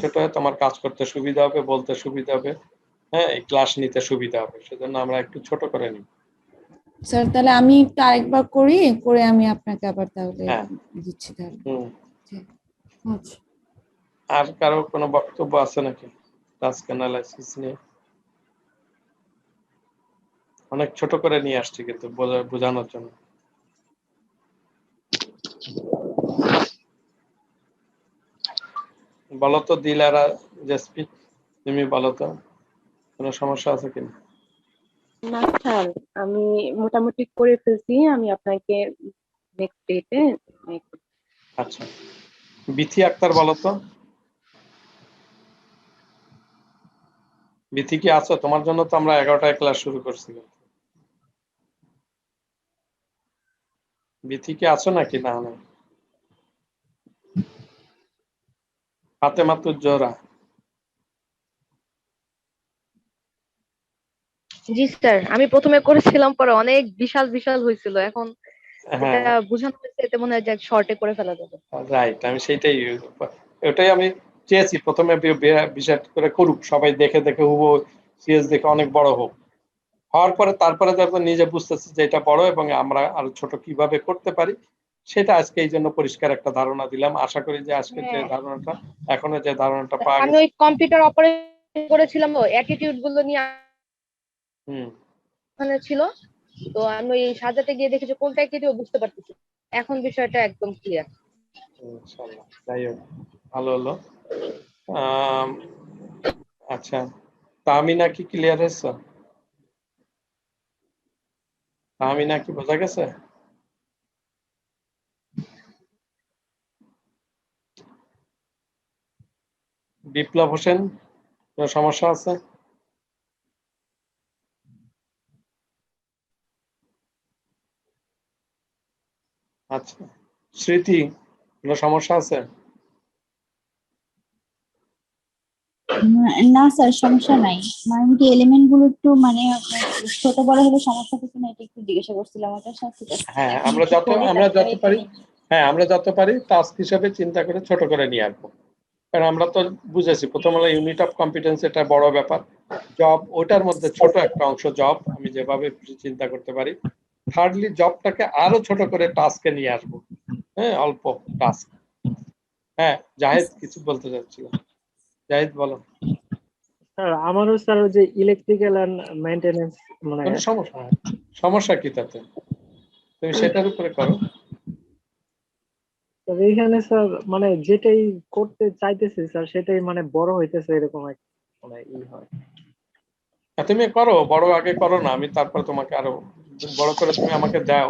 ছোট তোমার কাজ করতে সুবিধা হবে, বলতে সুবিধা হবে, হ্যাঁ, এই ক্লাস নিতে সুবিধা হবে, সেজন্য আমরা একটু ছোট করে নিই। স্যার তাহলে আমি একটু আরেকবার করি, করে আমি আপনাকে আবার তাহলে হ্যাঁ। দিচ্ছি তাহলে। আচ্ছা। আর কারো কোনো বক্তব্য আছে নাকি টাস্ক অ্যানালাইসিস নিয়ে? অনেক ছোট করে নিয়ে আসছি কিন্তু বোঝানোর জন্য। বলো তো দিলারা, জেসপি, তুমি বলো তো কোনো সমস্যা আছে কিনা? না স্যার, আমি মোটামুটি করে ফেলছি, আমি আপনাকে নেক্সট ডেটে। আচ্ছা, বিথি আক্তার বলো তো। বিথি কি আছো? তোমার জন্য তো আমরা 11টায় ক্লাস শুরু করছি। বিথি কি আছো নাকি? না না। ফাতেমা তুজ্জোরা। জি স্যার, আমি প্রথমে করেছিলাম, পরে অনেক বিশাল বিশাল হয়েছিল, এখন এটা হ্যাঁ বোঝানো হয়েছে, এতে মনে হয় যে শর্টে করে ফেলা যাবে। রাইট, আমি সেইটাই, ওটাই আমি চেয়েছি প্রথমে বিশেষ করে করুক সবাই, দেখে দেখে হুবো সিএস দেখে অনেক বড় হোক, হওয়ার পরে তারপরে যখন নিজে বুঝতেছি যে এটা বড় এবং আমরা আরো ছোট কিভাবে করতে পারি, সেটা আজকে এই জন্য পরিষ্কার একটা ধারণা দিলাম। আশা করি যে আজকে যে হ্যাঁ, ধারণাটা, এখনো যে ধারণাটা পাওয়া আমি গেছে। ওই কম্পিউটার অপারেশন করেছিলাম, তো অ্যাটিটিউড গুলো নিয়ে হুম। ওখানে ছিল, তো আমি ওই সাজাতে গিয়ে দেখি যে কোনটা কি বুঝতে পারতেছি, এখন বিষয়টা একদম ক্লিয়ার। ইনশাআল্লাহ, যাই হোক, ভালো হলো। আম, আচ্ছা, তাহমিনা কি ক্লিয়ার হয়েছে? তাহমিনা কি বোঝা গেছে? বিপ্লব হোসেন, কোনো সমস্যা আছে? আচ্ছা, স্মৃতি, কোনো সমস্যা আছে? না স্যার, সমস্যা নাই। মানে কি এলিমেন্ট গুলো একটু মানে ছোট বড় হলে সমস্যা কিছু না, এটা একটু জিজ্ঞাসা করছিলাম। ওটা স্যার ঠিক আছে, হ্যাঁ, এখন আমরা একটু যত করি, আমরা তারপরে যত পারি, training। হ্যাঁ আমরা যত পারি টাস্ক হিসাবে চিন্তা করে ছোট করে নিয়ে আসবো। কারণ আমরা তো বুঝেছি প্রথম হলো ইউনিট অফ কম্পিটেন্স, এটা বড় ব্যাপার। জব ওটার মধ্যে ছোট একটা অংশ জব, আমি যেভাবে চিন্তা করতে পারি। থার্ডলি জবটাকে আরো ছোট করে টাস্কে নিয়ে আসবো। হ্যাঁ, অল্প টাস্ক। হ্যাঁ, জাহিদ কিছু বলতে চাচ্ছিল, জাহিদ বলো। স্যার আমারও স্যার ওই যে ইলেকট্রিক্যাল এন্ড মেইনটেনেন্স মানে কোনো সমস্যা সমস্যা কি তাতে? তুমি সেটার উপরে করো। স্যার এইখানে স্যার মানে যেটাই করতে চাইতেছি স্যার সেটাই মানে বড় হইতেছে, এরকম এক মানে হয়। তুমি করো, বড় আগে করো না, আমি তারপর তোমাকে আরো বড় করে তুমি আমাকে দাও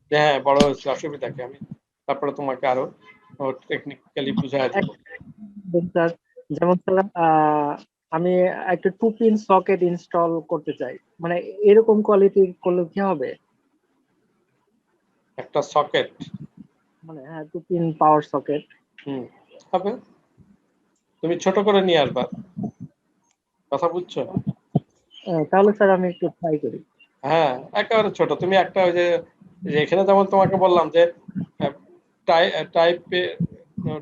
যে হ্যাঁ বড় হয়েছে, অসুবিধা কি, আমি তারপরে তোমাকে আরো টেকনিক্যালি বুঝাই দেবো। স্যার যেমন স্যার আমি একটা 2 পিন সকেট ইনস্টল করতে চাই, মানে এরকম কোয়ালিটি করলে কি হবে? একটা সকেট, মানে হ্যাঁ 2 পিন পাওয়ার সকেট। হবে, তুমি ছোট করে নিয়ে আসবা, কথা বুঝছো? তাহলে স্যার আমি একটু ট্রাই করি। হ্যাঁ, একেবারে ছোট, তুমি একটা ওই যে যে এখানে যেমন তোমাকে বললাম যে টাইপ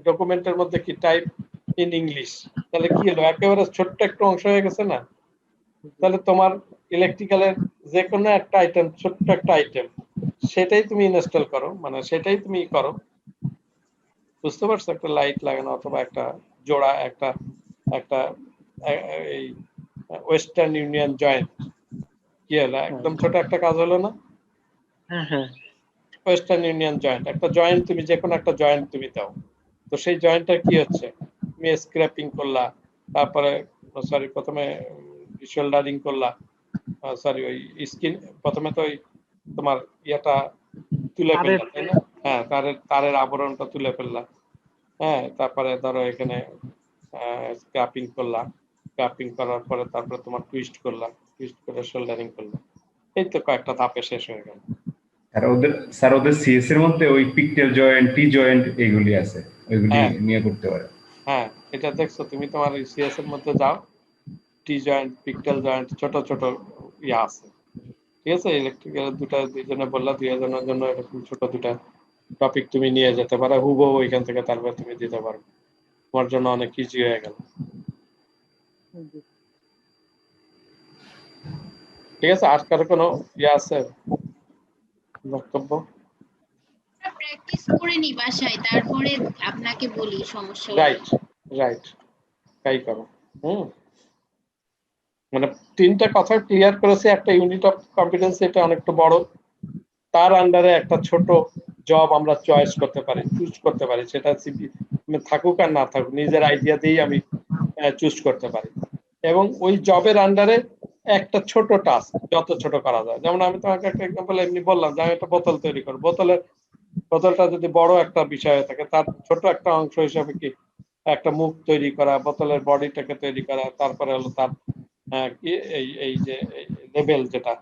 ডকুমেন্টের মধ্যে কি টাইপ ইন ইংলিশ, তাহলে কি হলো, একেবারে ছোট্ট একটা অংশ হয়ে গেছে না? তাহলে তোমার ইলেকট্রিক্যালের যে কোনো একটা আইটেম, ছোট্ট একটা আইটেম, সেটাই তুমি ইনস্টল করো, মানে সেটাই তুমি করো, বুঝতে পারছো? একটা লাইট লাগানো অথবা একটা জোড়া, একটা একটা এই ওয়েস্টার্ন ইউনিয়ন জয়েন্ট, কি হলো, একদম ছোট একটা কাজ হলো না? হ্যাঁ হ্যাঁ ওয়েস্টার্ন ইউনিয়ন জয়েন্ট, একটা জয়েন্ট তুমি যে কোনো একটা জয়েন্ট তুমি দাও, তো সেই জয়েন্টটার কি হচ্ছে, তুমি স্ক্র্যাপিং করলা, তারপরে সরি প্রথমে শোল্ডারিং করলা, সরি ওই স্কিন, প্রথমে তো ওই তোমার ইয়েটা তুলে আরে ফেললা, তাই না? হ্যাঁ, তারের তারের আবরণটা তুলে ফেললা। হ্যাঁ, তারপরে ধরো এখানে স্ক্র্যাপিং করলা, স্ক্র্যাপিং করার পরে তারপরে তোমার টুইস্ট করলা, টুইস্ট করে শোল্ডারিং করলা, এই তো কয়েকটা ধাপে শেষ হয়ে গেল। স্যার ওদের সিএস এর মধ্যে ওই পিকটেল জয়েন্ট, টি জয়েন্ট এগুলি আছে, ওইগুলি হ্যাঁ নিয়ে করতে পারে। হ্যাঁ, এটা দেখছো তুমি, তোমার সিএস এর মধ্যে যাও, টি জয়েন্ট, পিকটেল জয়েন্ট, ছোট ছোট ইয়ে আছে, ঠিক আছে? ইলেকট্রিক্যাল দুইজনে বললা, দুইজনের জন্য এরকম ছোট দুটা টপিক তুমি নিয়ে যেতে পারো, হুবহু ওইখান থেকে তারপর তুমি দিতে পারো, তোমার জন্য অনেক ইজি হয়ে গেল। ঠিক আছে, আর কারো কোনো ইয়ে আছে বক্তব্য? প্র্যাকটিস করে নি বাসায়, তারপরে আপনাকে বলি সমস্যা হলে। রাইট রাইট, তাই করো। মানে 3টা কথা ক্লিয়ার করেছে, একটা ইউনিট অফ কম্পিটেন্স, এটা অনেকটা বড়, তার আন্ডারে একটা ছোট জব আমরা চয়েস করতে পারি, চুজ করতে পারি, সেটা সিপি থাকুক আর না থাকুক, নিজের আইডিয়া দিয়েই আমি চুজ করতে পারি। এবং ওই জবের আন্ডারে একটা ছোট টাস্ক যত ছোট করা যায়, যেমন আমি তোমাকে একটা এক্সাম্পল এমনি বললাম যে আমি একটা বোতল তৈরি করব, বোতলটা যদি বড় একটা বিষয় থাকে, তার ছোট একটা অংশ হিসাবে কি একটা মুখ তৈরি করা, বোতলের বডিটাকে তৈরি করা, তারপরে হলো তার এই যে লেভেল যেটা,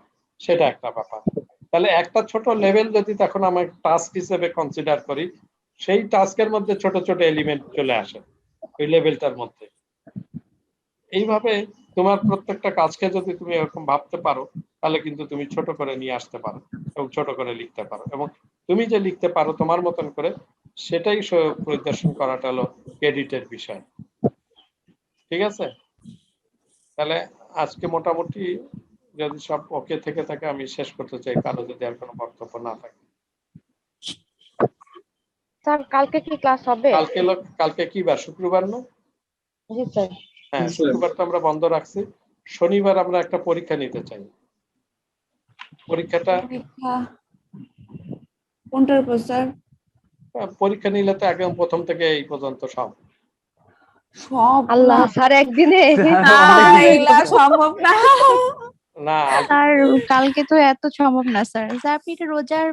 সেটা একটা ব্যাপার। তাহলে একটা ছোট লেভেল যদি তখন আমার টাস্ক হিসেবে কনসিডার করি, সেই টাস্কের মধ্যে ছোট ছোট এলিমেন্ট চলে আসে ওই লেভেলটার মধ্যে। এইভাবে তোমার প্রত্যেকটা কাজকে যদি তুমি এরকম ভাবতে পারো, তাহলে কিন্তু তুমি ছোট করে নিয়ে আসতে পারো এবং ছোট করে লিখতে পারো, এবং তুমি যে লিখতে পারো তোমার মতন করে, সেটাই পরিদর্শন করাটা হলো ক্রেডিটের বিষয়। ঠিক আছে, তাহলে আজকে মোটামুটি যদি সব ওকে থেকে থাকে আমি শেষ করতে চাই, কারো যদি আর কোনো বক্তব্য না থাকে। স্যার কালকে কি ক্লাস হবে? কালকে কি বার? শুক্রবার না? জি স্যার। হ্যাঁ, শুক্রবার তো আমরা বন্ধ রাখছি। শনিবার আমরা একটা পরীক্ষা নিতে চাই। পরীক্ষাটা কোনটার উপর স্যার? পরীক্ষা নিলে তো একদম প্রথম থেকে এই পর্যন্ত সব আল্লাহ স্যার একদিনে এগুলা সম্ভব না। না স্যার কালকে তো এত সম্ভব না স্যার। স্যার আপনি এটা রোজার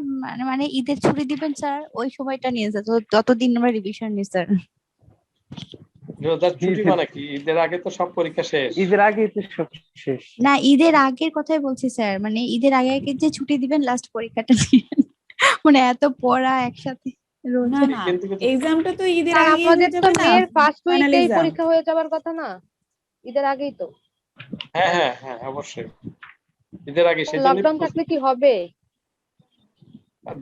মানে ঈদের ছুটি দিবেন স্যার, ওই সময়টা নিয়ে স্যার, যতদিন আমরা রিভিশন নিই স্যার। রোজার ছুটি মানে কি? ঈদের আগে তো সব পরীক্ষা শেষ। ঈদের আগে তো সব শেষ না, ঈদের আগের কথাই বলছি স্যার, মানে ঈদের আগে আগে যে ছুটি দিবেন, লাস্ট পরীক্ষাটা দিবেন। মানে এত পড়া একসাথে না না, এক্সামটা তো ঈদের স্যার আগেই আমাদের হয়ে তো যাবে না, মেয়ের ফার্স্ট ফাইনাল উইকেই এক্সাম। পরীক্ষা হয়ে যাবার কথা না, ঈদের আগেই তো। হ্যাঁ হ্যাঁ হ্যাঁ, অবশ্যই ঈদের আগে। সেই লকডাউন থাকলে কি হবে?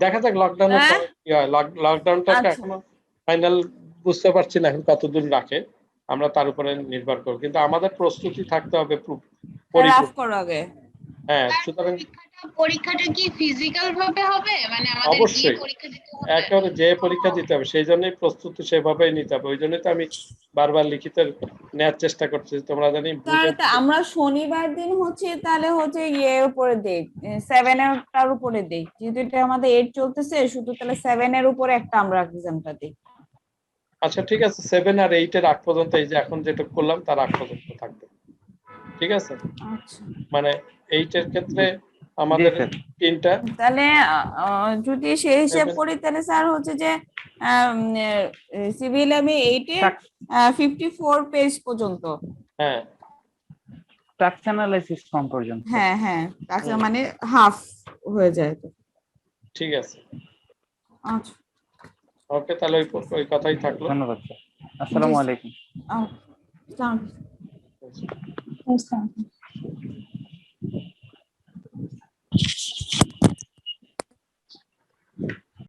দেখা যাক লকডাউনের পরে কি হয়। লকডাউনটা এখনো ফাইনাল বুঝতে পারছি না এখন কতদিন রাখে, আমরা তার উপরে নির্ভর করব, কিন্তু আমাদের প্রস্তুতি থাকতে হবে পরিপূর্ণ। হ্যাঁ, সুতরাং পরীক্ষাটা কি ফিজিক্যাল ভাবে হবে, মানে আমাদের গিয়ে অবশ্যই পরীক্ষা দিতে হবে? একেবারে যে পরীক্ষা দিতে হবে, সেই জন্যই প্রস্তুতি সেভাবেই নিতে হবে। ওই জন্যই তো আমি বারবার লিখিত নেওয়ার চেষ্টা করছি, তোমরা জানি তাহলে আমরা শনিবার দিন হচ্ছে তাহলে হচ্ছে ইয়ের উপরে দেই, 7 এর উপরে দেই, যেহেতু এটা আমাদের 8 চলতেছে, শুধু তাহলে 7 এর উপরে একটা আমরা এক্সামটা দেই। আচ্ছা ঠিক আছে, 7 আর 8 এর আগ পর্যন্ত, এই যে এখন যেটা করলাম তার আগ পর্যন্ত থাকবে। ঠিক আছে, আচ্ছা মানে 8 এর ক্ষেত্রে আমাদের 3টা। তাহলে যদি সেই হিসাব করি তাহলে স্যার হচ্ছে যে সিভিল আমি 8 এ 54 পেজ পর্যন্ত। হ্যাঁ, টাস্ক অ্যানালাইসিস ফর্ম পর্যন্ত। হ্যাঁ হ্যাঁ, টাস্ক মানে হাফ হয়ে যায় তো। ঠিক আছে, আচ্ছা ওকে, তাহলে ওই কথাই থাকলো। ধন্যবাদ স্যার, আসসালামু আলাইকুম। আসসালামু আলাইকুম। Yes, sir.